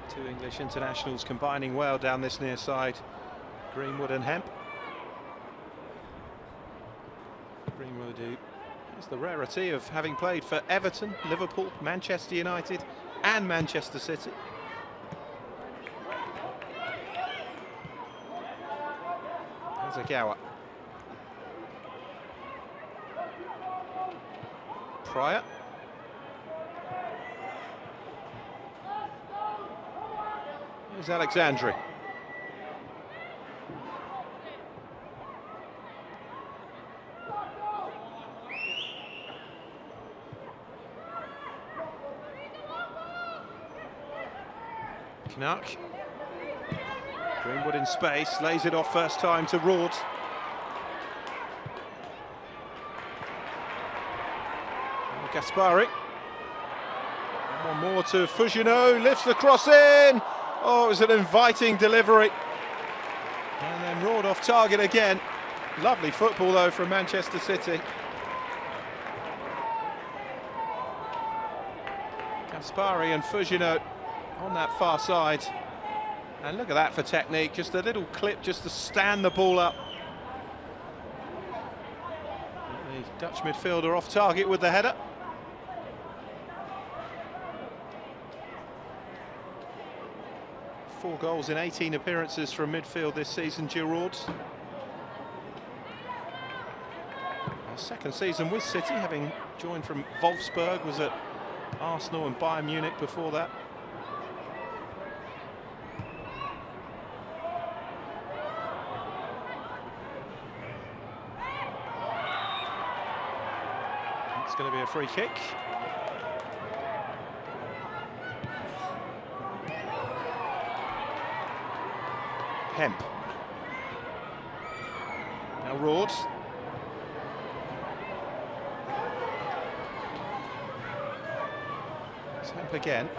Speaker 1: Two English internationals combining well down this near side, Greenwood and Hemp. Greenwood, who has the rarity of having played for Everton, Liverpool, Manchester United and Manchester City. Zagawa. Pryor. Here's Alexandri. Knark. Greenwood in space, lays it off first time to Roord. Gaspari. One more to Fugino, lifts the cross in. Oh, it was an inviting delivery. And then roared off target again. Lovely football though from Manchester City. Gaspari and Fugino on that far side. And look at that for technique, just a little clip just to stand the ball up. The Dutch midfielder off target with the header. Four goals in 18 appearances from midfield this season, Giroud. Second season with City, having joined from Wolfsburg, was at Arsenal and Bayern Munich before that. It's going to be a free kick. Hemp. Now Roord. It's Hemp again.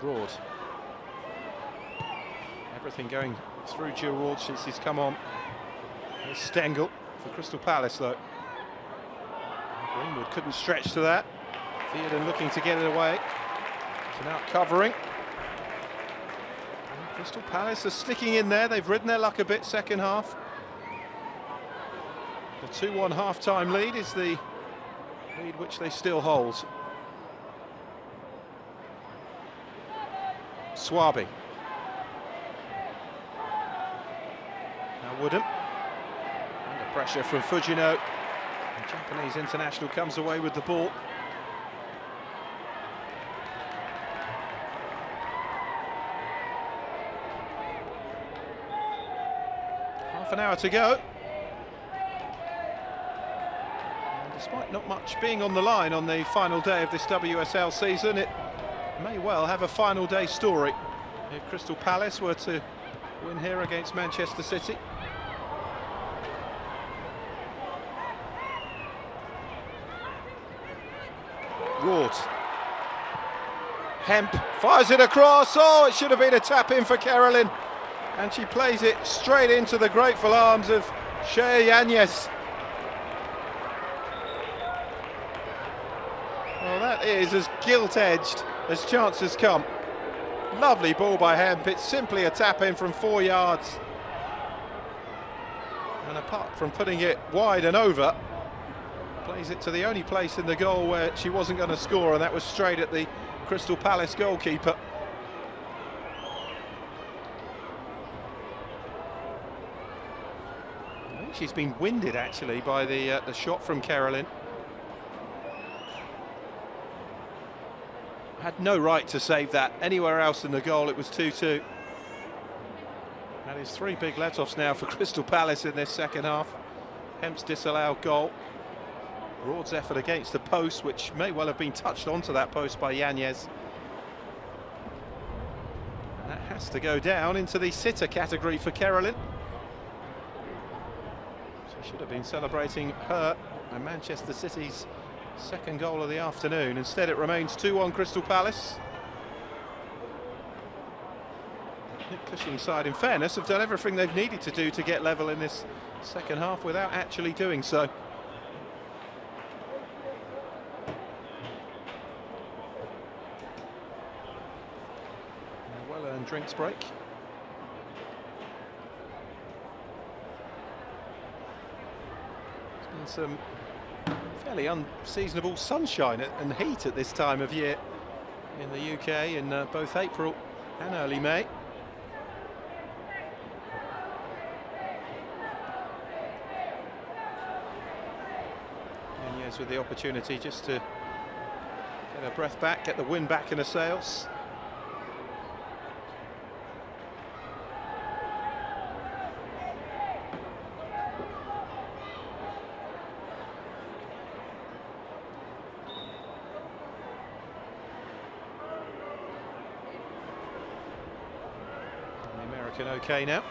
Speaker 1: Roord. Everything going through Giroud since he's come on. There's Stengel for Crystal Palace though. Greenwood couldn't stretch to that. Theoden looking to get it away. So now covering. And Crystal Palace are sticking in there. They've ridden their luck a bit second half. The 2-1 half-time lead is the lead which they still hold. Swaby. Now Woodham. Under pressure from Fugino. The Japanese international comes away with the ball. Half an hour to go. And despite not much being on the line on the final day of this WSL season, it may well have a final day story if Crystal Palace were to win here against Manchester City. Roord. Hemp fires it across. Oh, it should have been a tap in for Carolyn. And she plays it straight into the grateful arms of Shea Yanez. Well, that is as gilt-edged as chances come. Lovely ball by Hemp. It's simply a tap in from 4 yards. And apart from putting it wide and over, plays it to the only place in the goal where she wasn't going to score, and that was straight at the Crystal Palace goalkeeper. I think she's been winded actually by the shot from Carolyn. Had no right to save that. Anywhere else in the goal it was 2-2. That is 3 big let-offs now for Crystal Palace in this second half. Hemp's disallowed goal. Roord's effort against the post, which may well have been touched onto that post by Yanez. And that has to go down into the sitter category for Carolyn. She should have been celebrating her and Manchester City's second goal of the afternoon. Instead it remains 2-1 Crystal Palace. Nick Cushing's side, in fairness, have done everything they've needed to do to get level in this second half without actually doing so. A well-earned drinks break. There's been some fairly unseasonable sunshine and heat at this time of year in the UK in both April and early May. Yanez with the opportunity just to get her breath back, get the wind back in her sails. Okay now.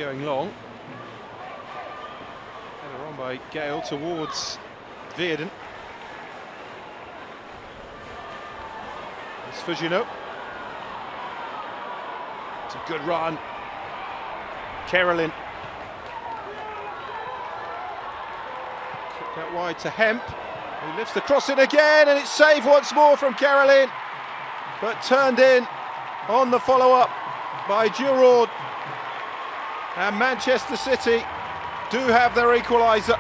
Speaker 1: going long. Header on by Gale towards Veerden. It's Fujino. It's a good run. Carolyn. Kicked out wide to Hemp, who lifts the cross in again, and it's saved once more from Carolyn, but turned in on the follow-up by Giroud. And Manchester City do have their equaliser.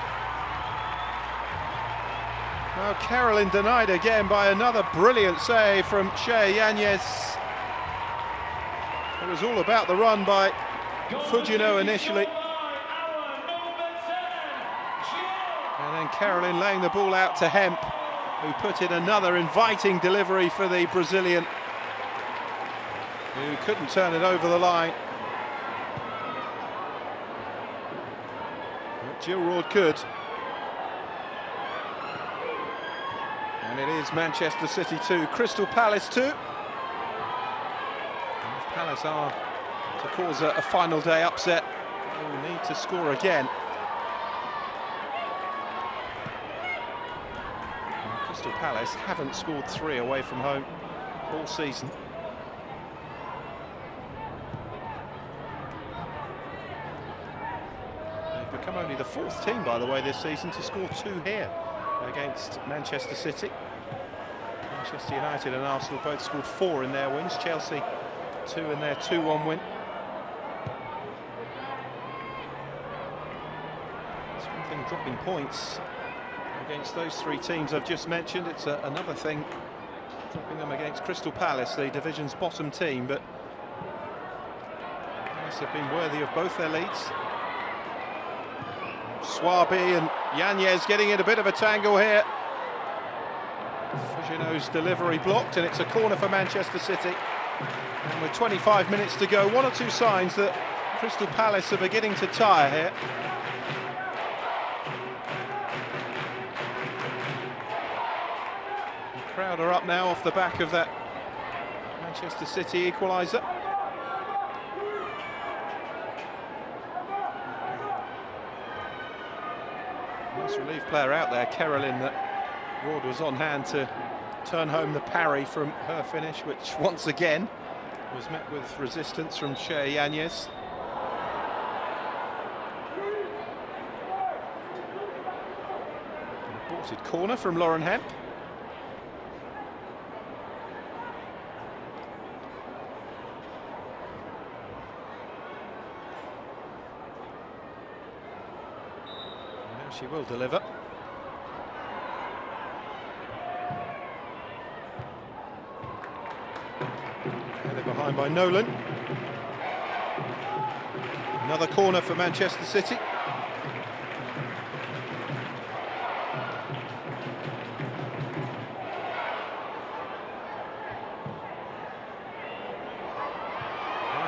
Speaker 1: Now Carolyn denied again by another brilliant save from Shea Yanez. It was all about the run by Fujino initially. And then Carolyn laying the ball out to Hemp, who put in another inviting delivery for the Brazilian, who couldn't turn it over the line. But Giroud could. And it is Manchester City 2, Crystal Palace 2. And if Palace are to cause a final day upset, they will need to score again. And Crystal Palace haven't scored 3 away from home all season. They've become only the 4th team, by the way, this season to score 2 here against Manchester City. Manchester United and Arsenal both scored 4 in their wins. Chelsea 2 in their 2-1 win. It's one thing dropping points against those 3 teams I've just mentioned. It's another thing dropping them against Crystal Palace, the division's bottom team, but Palace have been worthy of both their leads. Swaby and Yanez getting in a bit of a tangle here. Fujino's delivery blocked, and it's a corner for Manchester City. And with 25 minutes to go, 1 or 2 signs that Crystal Palace are beginning to tire here. The crowd are up now off the back of that Manchester City equaliser. Nice relief player out there, Carolyn, that Ward was on hand to turn home the parry from her finish, which once again was met with resistance from Shea Yanez. An aborted corner from Lauren Hemp. And now she will deliver. Behind by Nolan. Another corner for Manchester City.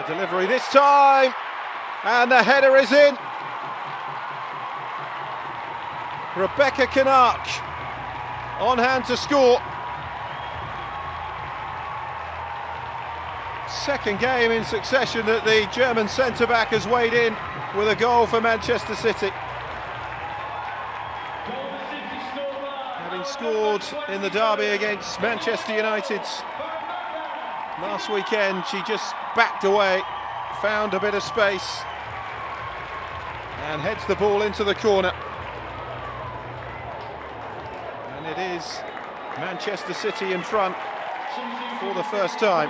Speaker 1: Delivery this time, and the header is in. Rebecca Canuck on hand to score. Second game in succession that the German centre-back has weighed in with a goal for Manchester City. Having scored in the derby against Manchester United last weekend, she just backed away, found a bit of space, and heads the ball into the corner. And it is Manchester City in front for the first time.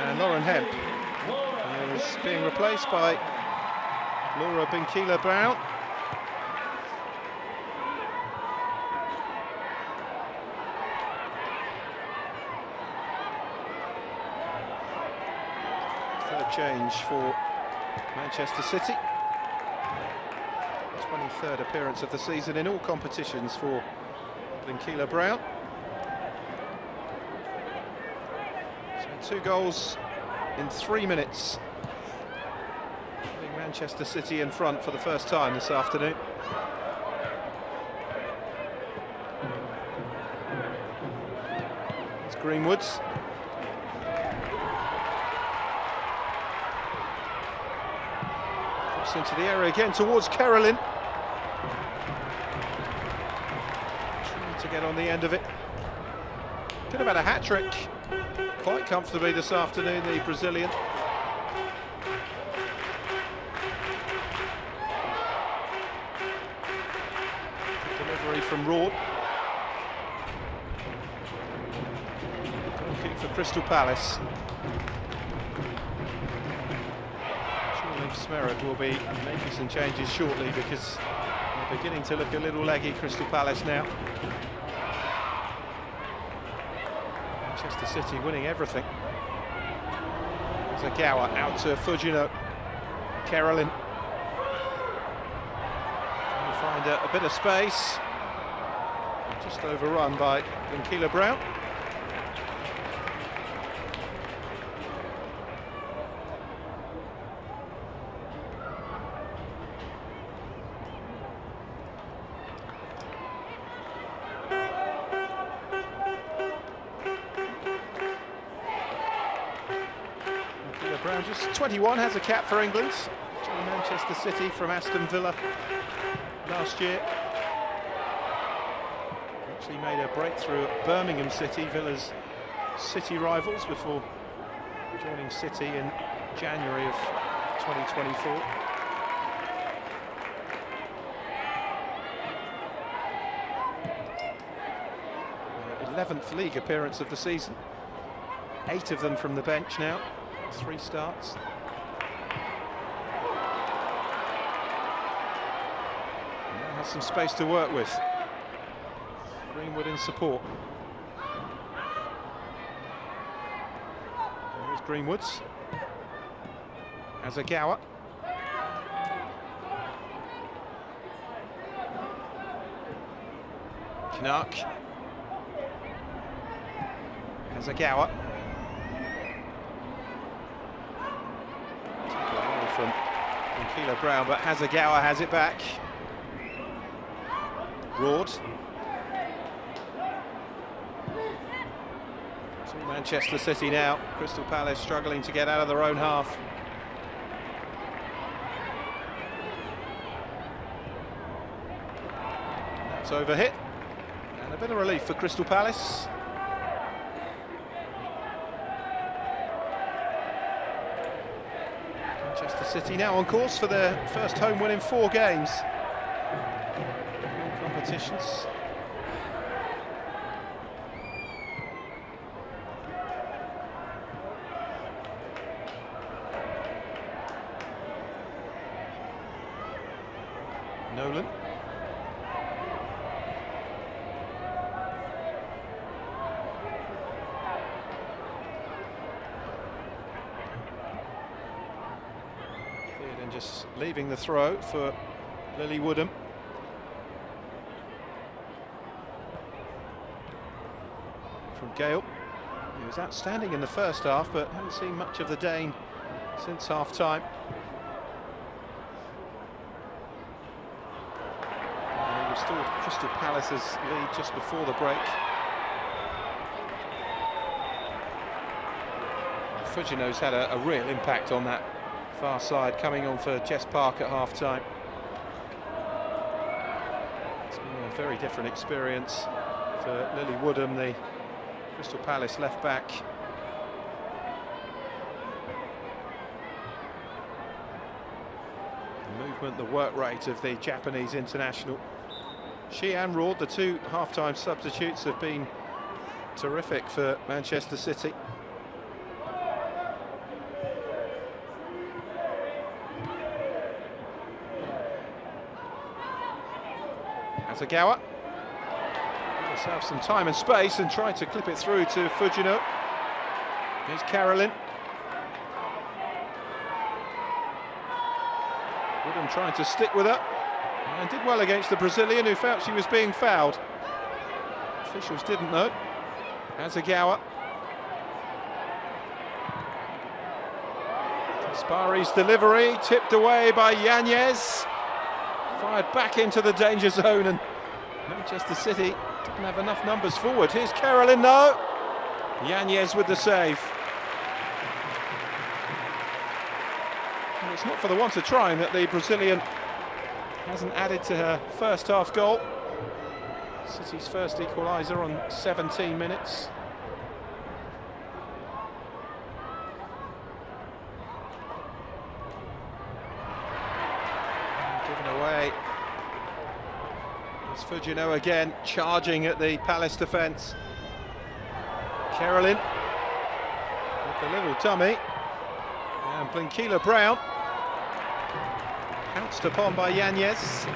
Speaker 1: And Lauren Hemp is being replaced by Laura Binkila-Brown. Third change for Manchester City. 23rd appearance of the season in all competitions for Binkila-Brown. 2 goals in 3 minutes, putting Manchester City in front for the first time this afternoon. It's Greenwood's. Cross into the area again towards Carolyn. Trying to get on the end of it. Could have had a hat-trick quite comfortably this afternoon, the Brazilian. Good delivery from Raw. Goal kick for Crystal Palace. Surely Smerod will be making some changes shortly because they're beginning to look a little leggy, Crystal Palace now. Manchester City winning everything. Zagawa out to Fujino. Carolyn trying to find a bit of space. Just overrun by Keeler Brown. Brown, just 21, has a cap for England. Joined Manchester City from Aston Villa last year. Actually made a breakthrough at Birmingham City, Villa's City rivals, before joining City in January of 2024. The 11th league appearance of the season. 8 of them from the bench now. 3 starts. Now has some space to work with. Greenwood in support. Here's Greenwood's. Azagawa. Knark. Azagawa. From Keeler Brown, but Hazagawa has it back. Roard. It's all Manchester City now. Crystal Palace struggling to get out of their own half. That's overhit. And a bit of relief for Crystal Palace. Manchester City now on course for their first home win in 4 games. All competitions. Nolan. Just leaving the throw for Lily Woodham. From Gale. He was outstanding in the first half, but haven't seen much of the Dane since half-time. He restored Crystal Palace's lead just before the break. Fujino's had a real impact on that far side, coming on for Jess Park at half-time. It's been a very different experience for Lily Woodham, the Crystal Palace left-back. The movement, the work rate of the Japanese international. She and Raud, the 2 half-time substitutes, have been terrific for Manchester City. Zagawa. Let's have some time and space and try to clip it through to Fujino. Here's Carolyn. Woodham trying to stick with her. And did well against the Brazilian, who felt she was being fouled. Officials didn't know. Azagawa. Spari's delivery, tipped away by Yanez. Fired back into the danger zone, and Manchester City didn't have enough numbers forward. Here's Carolyn, no. Yanez with the save. And it's not for the want of trying that the Brazilian hasn't added to her first half goal. City's first equaliser on 17 minutes. Given away. It's Fujino again, charging at the Palace defence. Carolyn with the little tummy. And Blinkila Brown pounced upon by Yanez.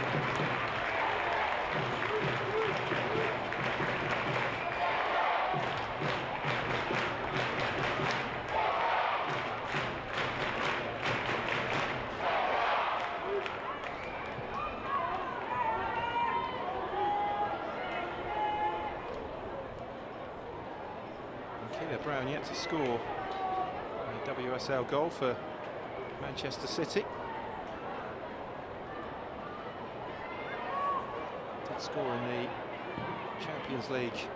Speaker 1: Blinkila Brown yet to score a WSL goal for Manchester City. Did score in the Champions League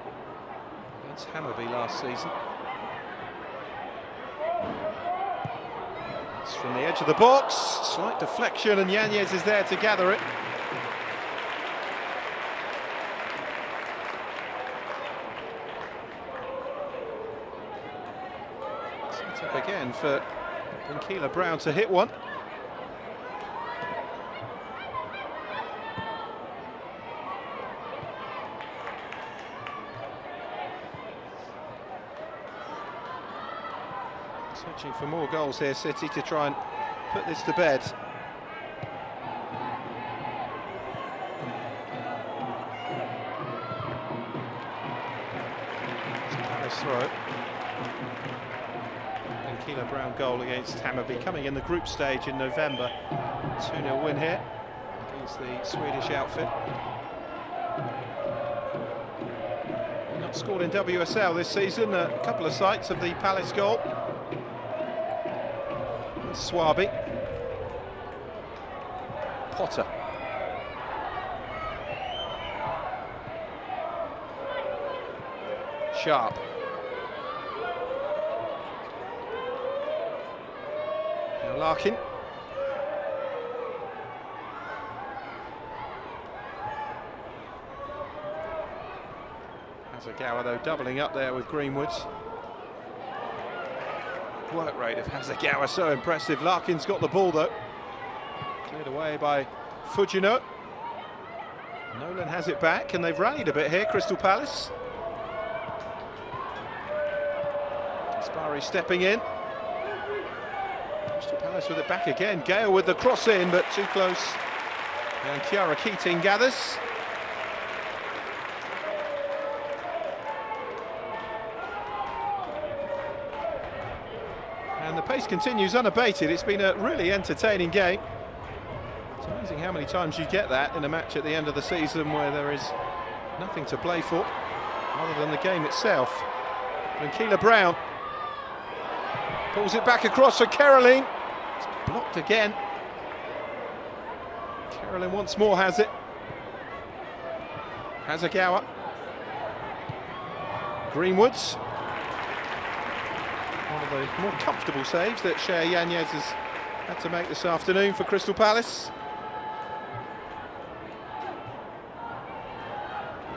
Speaker 1: against Hammarby last season. It's from the edge of the box, slight deflection, and Yanez is there to gather it. Set up again for Blinkila Brown to hit one. Searching for more goals here, City, to try and put this to bed. Nice throw. Blinkila Brown goal against Hammarby, coming in the group stage in November. 2-0 win here against the Swedish outfit. Not scored in WSL this season. A couple of sights of the Palace goal. Swaby. Potter. Sharp. Now Larkin. Hasegawa though doubling up there with Greenwood. Work rate of Hasegawa so impressive. Larkin's got the ball though. Cleared away by Fujino. Nolan has it back, and they've rallied a bit here, Crystal Palace. Gaspari stepping in. Crystal Palace with it back again. Gale with the cross in, but too close. And Chiara Keating gathers. And the pace continues unabated. It's been a really entertaining game. It's amazing how many times you get that in a match at the end of the season where there is nothing to play for other than the game itself. Blinkila Brown pulls it back across for Caroline. It's blocked again. Caroline once more has it. Hasegawa. Greenwoods. One of the more comfortable saves that Shea Yanez has had to make this afternoon for Crystal Palace.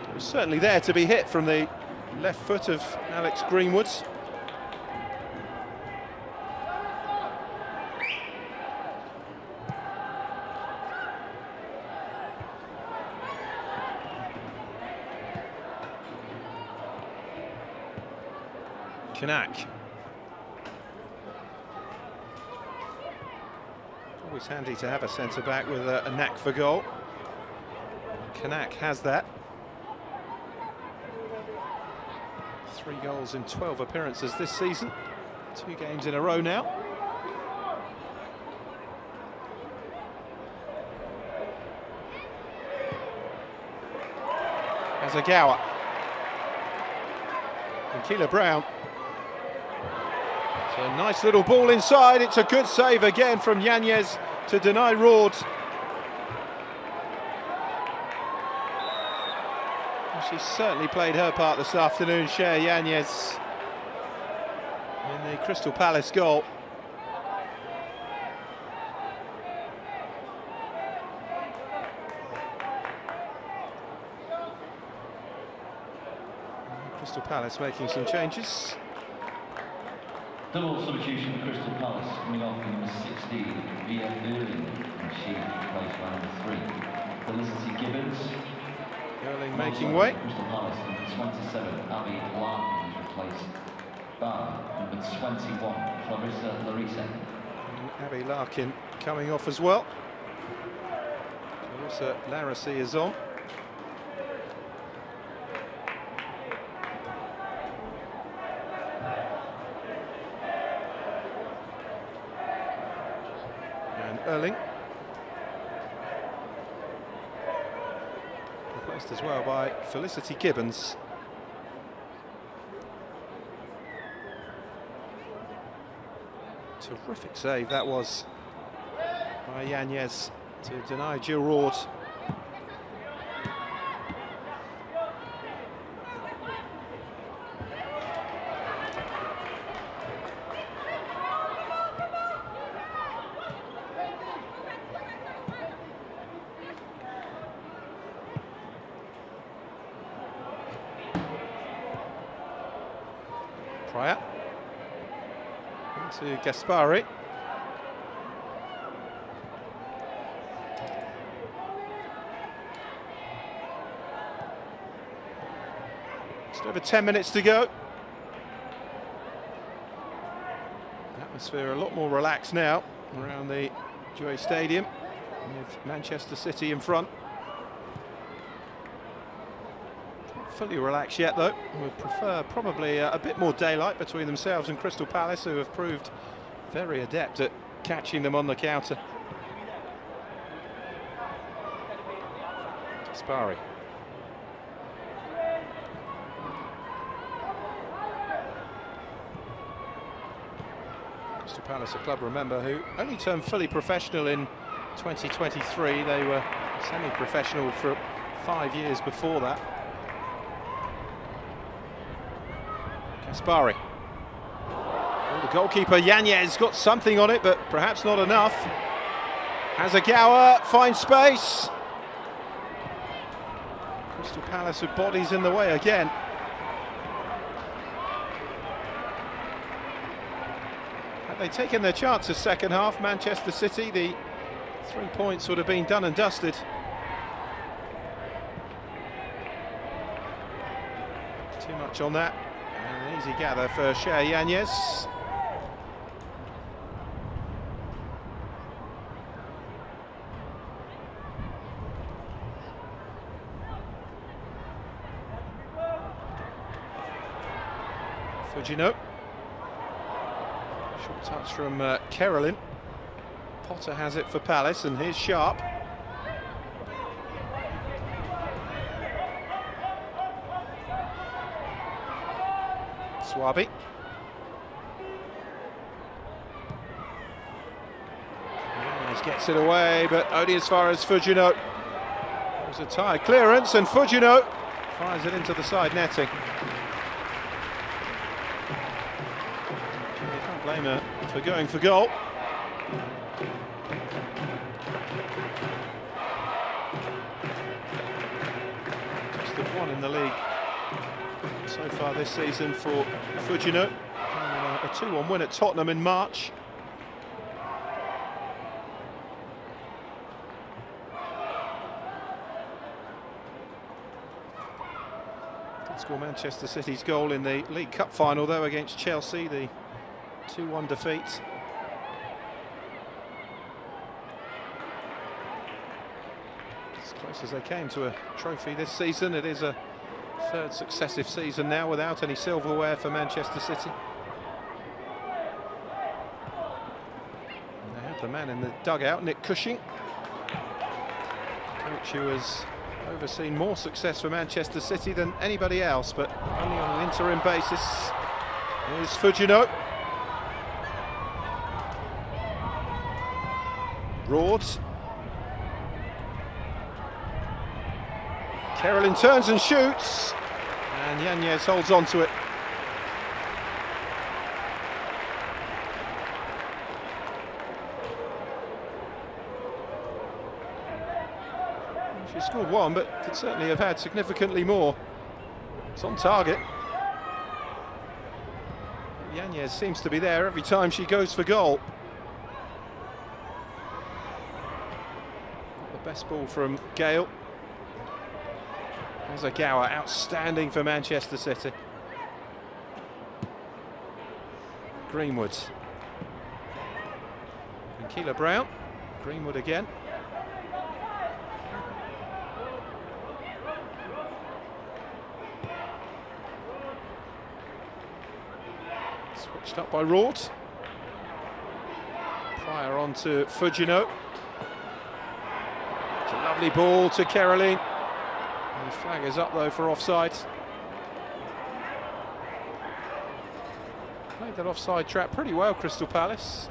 Speaker 1: It was certainly there to be hit from the left foot of Alex Greenwoods. Kanak. Always handy to have a centre-back with a knack for goal. Kanak has that. 3 goals in 12 appearances this season. 2 games in a row now. Hasegawa. Blinkila Brown. It's a nice little ball inside. It's a good save again from Yanez to deny Rord. She's certainly played her part this afternoon, Shea Yanez. in the Crystal Palace goal. Crystal Palace making some changes.
Speaker 2: Double substitution for Crystal Palace, coming off in number 16, Via Erling, and she replaced by number 3, Felicity Gibbons.
Speaker 1: Erling making way.
Speaker 2: Crystal Palace, number 27, Abby Larkin, is replaced by number 21, Larissa.
Speaker 1: Abby Larkin coming off as well. Larissa is on. And Erling. Replaced as well by Felicity Gibbons. Terrific save that was by Yanez to deny Giroud. Pryor into Gaspari. Just over 10 minutes to go. Atmosphere a lot more relaxed now around the Joy Stadium with Manchester City in front. Fully relaxed yet though. Would prefer probably a bit more daylight between themselves and Crystal Palace, who have proved very adept at catching them on the counter. Gaspari. Crystal Palace, a club, remember, who only turned fully professional in 2023. They were semi-professional for 5 years before that. Gaspari. Oh, the goalkeeper Yanez got something on it, but perhaps not enough. Hazagawa finds space. Crystal Palace with bodies in the way again. Had they taken their chances second half, Manchester City, the 3 points would have been done and dusted. Too much on that. An easy gather for Shea Yanez. Fujino. Short touch from Kerolin. Potter has it for Palace, and here's Sharp. Swabi. Yanez gets it away, but only as far as Fujino. It was a tight clearance, and Fujino fires it into the side netting. You can't blame her for going for goal. Just the one in the league so far this season for Fujino. A 2-1 win at Tottenham in March. Did score Manchester City's goal in the League Cup final though against Chelsea, the 2-1 defeat. As close as they came to a trophy this season. It is a third successive season now without any silverware for Manchester City. And they have the man in the dugout, Nick Cushing, coach who has overseen more success for Manchester City than anybody else, but only on an interim basis. Here's Fujino. Rords. Kerolin turns and shoots, and Yanez holds on to it. She scored one, but could certainly have had significantly more. It's on target. Yanez seems to be there every time she goes for goal. The best ball from Gale. Azagawa, outstanding for Manchester City. Greenwood. And Keeler Brown. Greenwood again. Switched up by Rord. Pryor on to Fujino. It's a lovely ball to Caroline. The flag is up though for offside. Played that offside trap pretty well, Crystal Palace.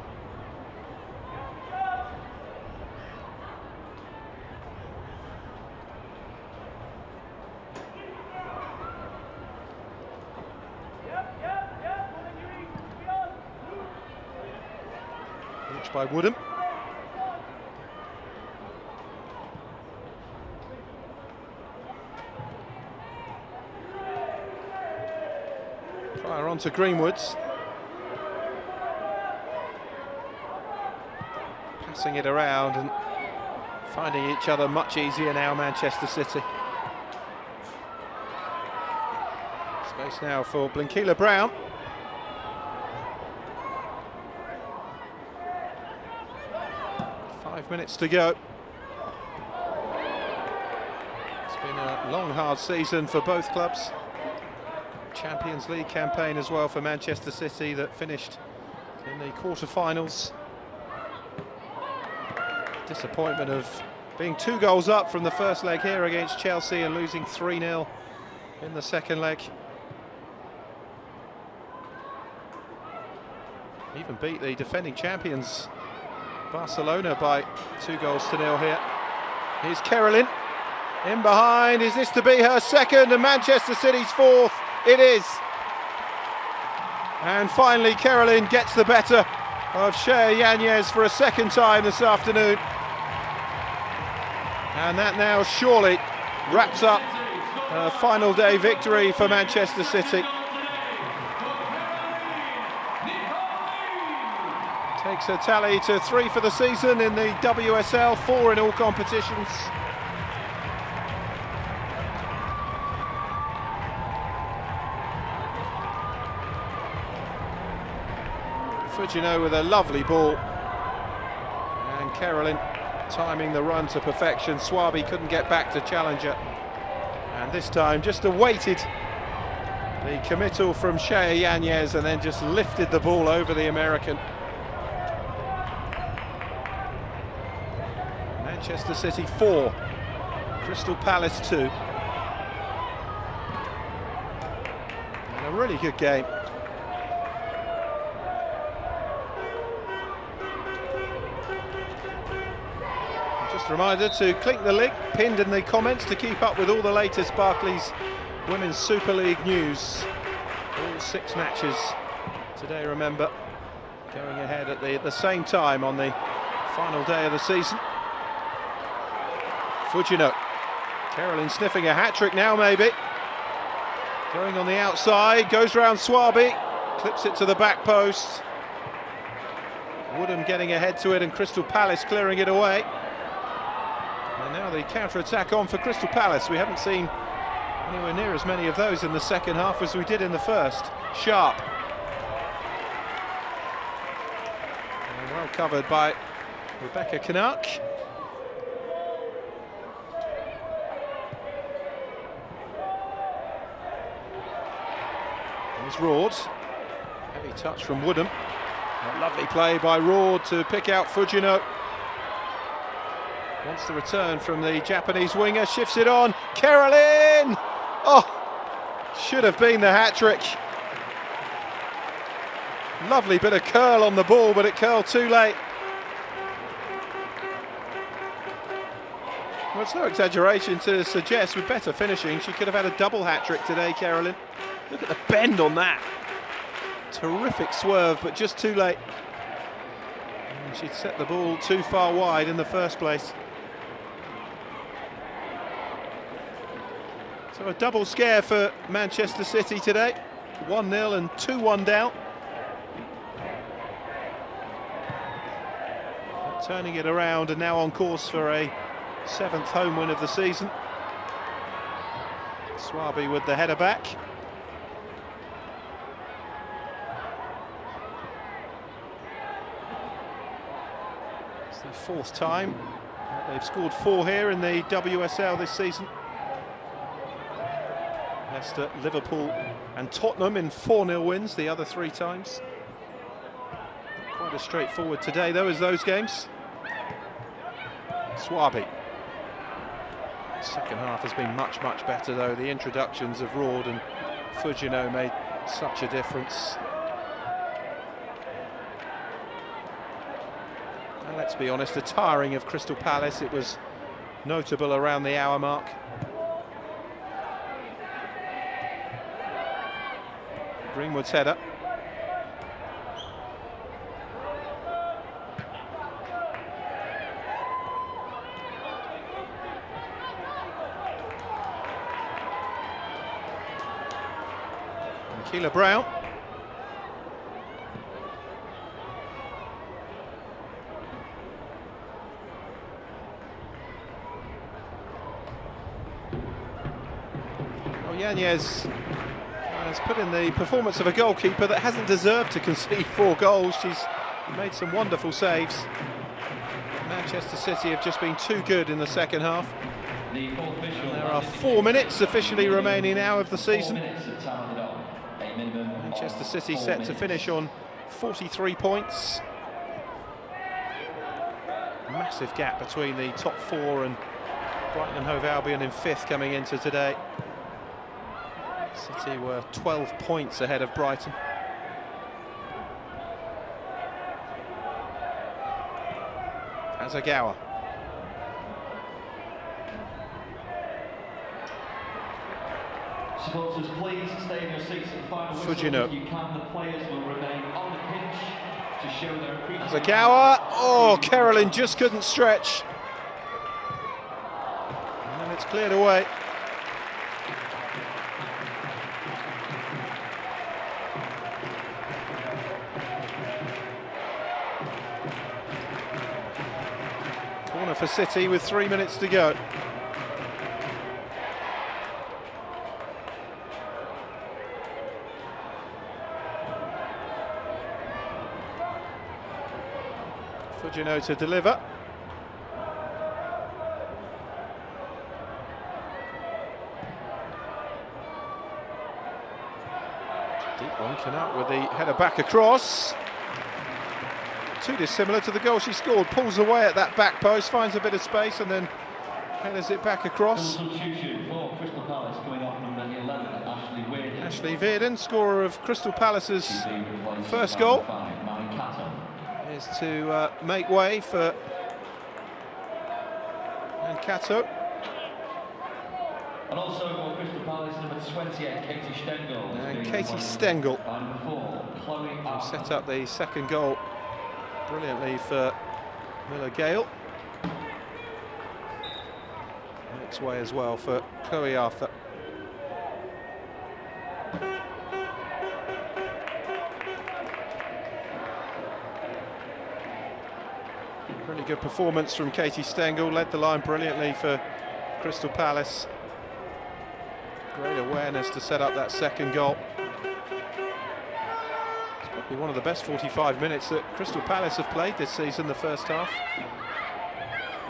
Speaker 1: Reached by Woodham. Pryor on to Greenwoods. Passing it around and finding each other much easier now, Manchester City. Space now for Blinkila Brown. Minutes to go. It's been a long, hard season for both clubs. Champions League campaign as well for Manchester City that finished in the quarter-finals. Disappointment of being 2 goals up from the first leg here against Chelsea and losing 3-0 in the second leg. Even beat the defending champions Barcelona by 2-0 here. Here's Caroline in behind. Is this to be her second and Manchester City's fourth? It is. And finally Caroline gets the better of Shea Yanez for a second time this afternoon. And that now surely wraps up a final day victory for Manchester City. Takes her tally to 3 for the season in the WSL, 4 in all competitions. Fujino with a lovely ball. And Caroline timing the run to perfection. Swaby couldn't get back to challenge her. And this time just awaited the committal from Shea Yanez and then just lifted the ball over the American. Manchester City 4, Crystal Palace 2. And a really good game. Just a reminder to click the link pinned in the comments to keep up with all the latest Barclays Women's Super League news. All 6 matches today, remember, going ahead at the same time on the final day of the season. Fujino. Caroline sniffing a hat-trick now, maybe. Going on the outside, goes round Swaby, clips it to the back post. Woodham getting ahead to it and Crystal Palace clearing it away. And now the counter-attack on for Crystal Palace. We haven't seen anywhere near as many of those in the second half as we did in the first. Sharp. And well covered by Rebecca Canuck. Here's Rord. Heavy touch from Woodham. A lovely play by Rord to pick out Fujino. Wants the return from the Japanese winger, shifts it on. Caroline! Oh, should have been the hat-trick. Lovely bit of curl on the ball, but it curled too late. Well, it's no exaggeration to suggest with better finishing she could have had a double hat-trick today, Caroline. Look at the bend on that. Terrific swerve, but just too late. And she'd set the ball too far wide in the first place. So a double scare for Manchester City today. 1-0 and 2-1 down. But turning it around and now on course for a 7th home win of the season. Swaby with the header back. It's the 4th time they've scored 4 here in the WSL this season. Leicester, Liverpool and Tottenham in 4-0 wins the other 3 times. Quite as straightforward today though as those games. Swaby. Second half has been much better though. The introductions of Rord and Fugino made such a difference. And let's be honest, the tiring of Crystal Palace, it was notable around the hour mark. Greenwood's header. Keeler Brown. Oh, Yanez has put in the performance of a goalkeeper that hasn't deserved to concede 4 goals. She's made some wonderful saves. Manchester City have just been too good in the second half. And there are 4 minutes officially remaining now of the season. Manchester City set to finish on 43 points. Massive gap between the top 4 and Brighton and Hove Albion in 5th coming into today. City were 12 points ahead of Brighton. Azagawa.
Speaker 2: Supporters, please stay in your seats at the final whistle.
Speaker 1: Fugino.
Speaker 2: If you can, the players will remain on the pitch to show their appreciation.
Speaker 1: Azagawa. Oh, Carolyn just couldn't stretch. And then it's cleared away. Corner for City with 3 minutes to go. Fugino to deliver. Deep one, Canut with the header back across. Too dissimilar to the goal she scored. Pulls away at that back post, finds a bit of space and then headers it back across. Ashley Veerden, scorer of Crystal Palace's first goal, is to make way for Kato.
Speaker 2: And also for Crystal Palace, number 28, Katie Stengel.
Speaker 1: And Katie Stengel who set up the second goal brilliantly for Miller Gale. Makes way as well for Chloe Arthur. Really good performance from Katie Stengel, led the line brilliantly for Crystal Palace. Great awareness to set up that second goal. It's probably one of the best 45 minutes that Crystal Palace have played this season, the first half.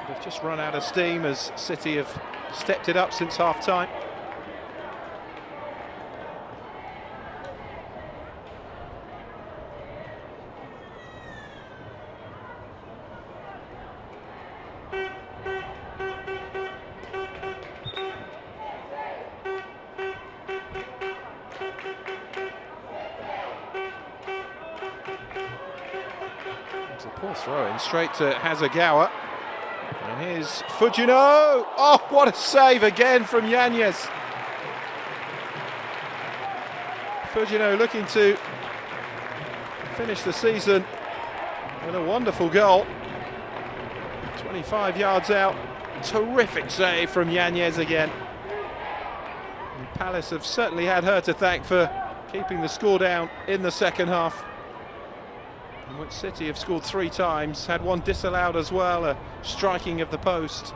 Speaker 1: They've just run out of steam as City have stepped it up since half-time. It's a poor throw-in straight to Hazagawa. And here's Fugino. Oh, what a save again from Yanez. Fugino looking to finish the season with a wonderful goal. 25 yards out. Terrific save from Yanez again. Palace have certainly had her to thank for keeping the score down in the second half, in which City have scored 3 times, had one disallowed as well, a striking of the post,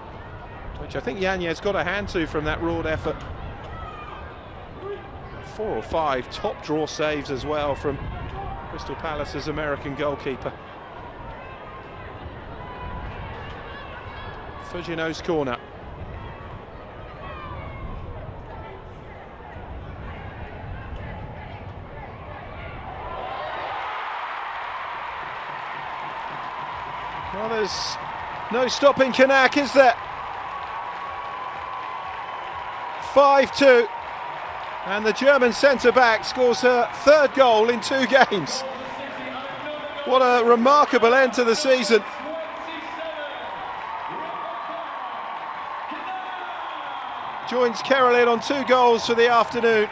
Speaker 1: which I think Yanez got a hand to from that raw effort. 4 or 5 top draw saves as well from Crystal Palace's American goalkeeper. Fujino's corner. Well, there's no stopping Kanak, is there? 5-2, and the German centre-back scores her 3rd goal in 2 games. What a remarkable end to the season. Joins Caroline on 2 goals for the afternoon.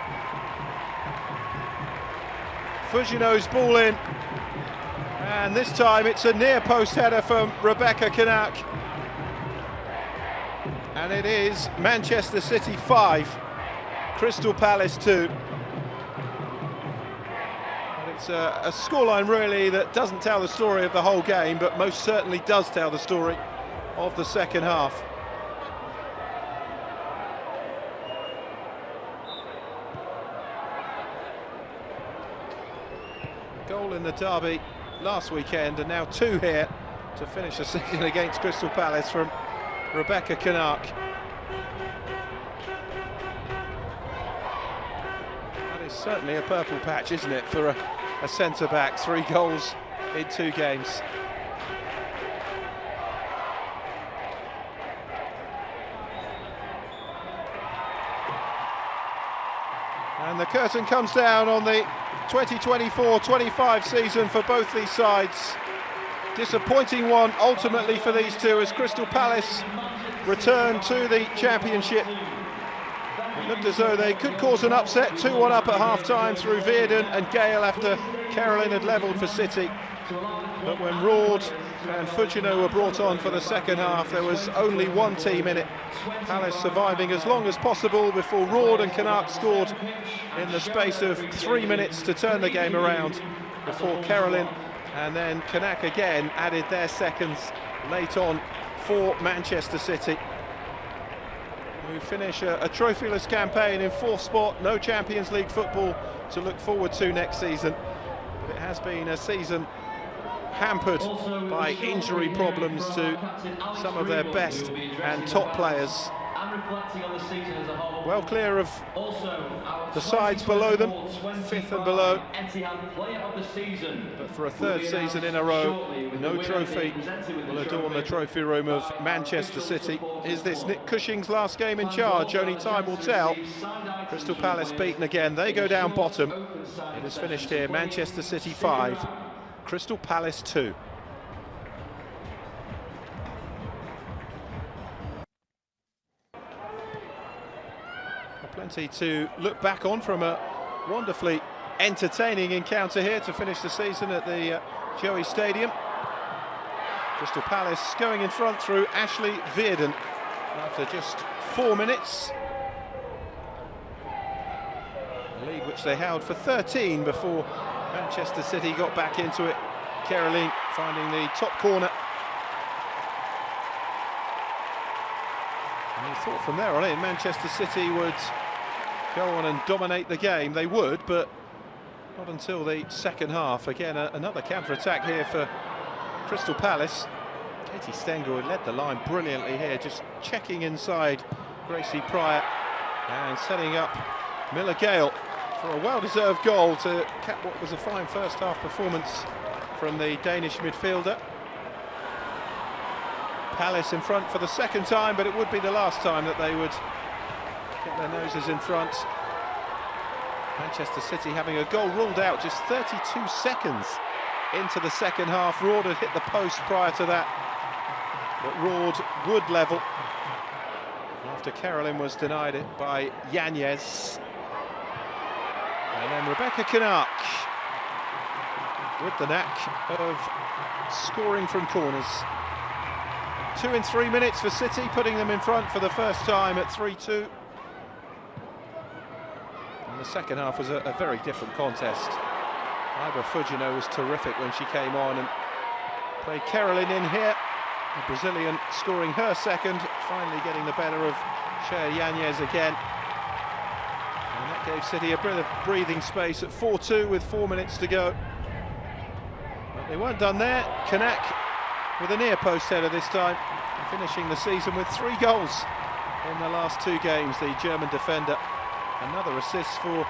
Speaker 1: Fujino's ball in, and this time it's a near post header from Rebecca Kanak. And it is Manchester City 5, Crystal Palace 2. And it's a scoreline really that doesn't tell the story of the whole game, but most certainly does tell the story of the second half. Goal in the derby last weekend, and now 2 here to finish the season against Crystal Palace from Rebecca Kanak. That is certainly a purple patch, isn't it, for a centre-back? 3 goals in 2 games. And the curtain comes down on the 2024-25 season for both these sides. Disappointing one ultimately for these two, as Crystal Palace return to the championship. It looked as though they could cause an upset, 2-1 up at half-time through Veerden and Gale after Caroline had levelled for City. But when Roord and Fujino were brought on for the second half, there was only one team in it. Palace surviving as long as possible before Roord and Kanak scored in the space of 3 minutes to turn the game around, before Caroline and then Kanak again added their seconds late on for Manchester City, who finish a trophyless campaign in 4th spot. No Champions League football to look forward to next season. But it has been a season hampered by injury problems to some of their best and top players. Well clear of the sides below them, 5th and below. But for a 3rd season in a row, no trophy will adorn the trophy room of Manchester City. Is this Nick Cushing's last game in charge? Only time will tell. Crystal Palace beaten again. They go down bottom. It is finished here. Manchester City 5, Crystal Palace 2. Plenty to look back on from a wonderfully entertaining encounter here to finish the season at the Joey Stadium. Crystal Palace going in front through Ashley Veerden after just 4 minutes. A lead which they held for 13 before Manchester City got back into it. Caroline finding the top corner. And you thought from there on in Manchester City would go on and dominate the game. They would, but not until the second half. Again, another counter-attack here for Crystal Palace. Katie Stengel led the line brilliantly here, just checking inside Gracie Pryor and setting up Miller Gale for a well-deserved goal to cap what was a fine first half performance from the Danish midfielder. Palace in front for the second time, but it would be the last time that they would get their noses in front. Manchester City having a goal ruled out just 32 seconds into the second half. Roord had hit the post prior to that, but Roord would level after Caroline was denied it by Yanez. And then Rebecca Kanak with the knack of scoring from corners. 2 in 3 minutes for City, putting them in front for the first time at 3-2. And the second half was a very different contest. Iba Fujino was terrific when she came on and played Caroline in here. The Brazilian scoring her second, finally getting the better of Shea Yanez again. And that gave City a bit of breathing space at 4-2 with 4 minutes to go. But they weren't done there. Kanak with a near post header this time, finishing the season with 3 goals in the last 2 games, the German defender. Another assist for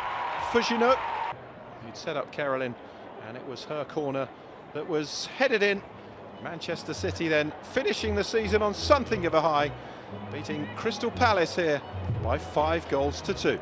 Speaker 1: Fujino, who'd set up Caroline, and it was her corner that was headed in. Manchester City then finishing the season on something of a high, beating Crystal Palace here by 5 goals to 2.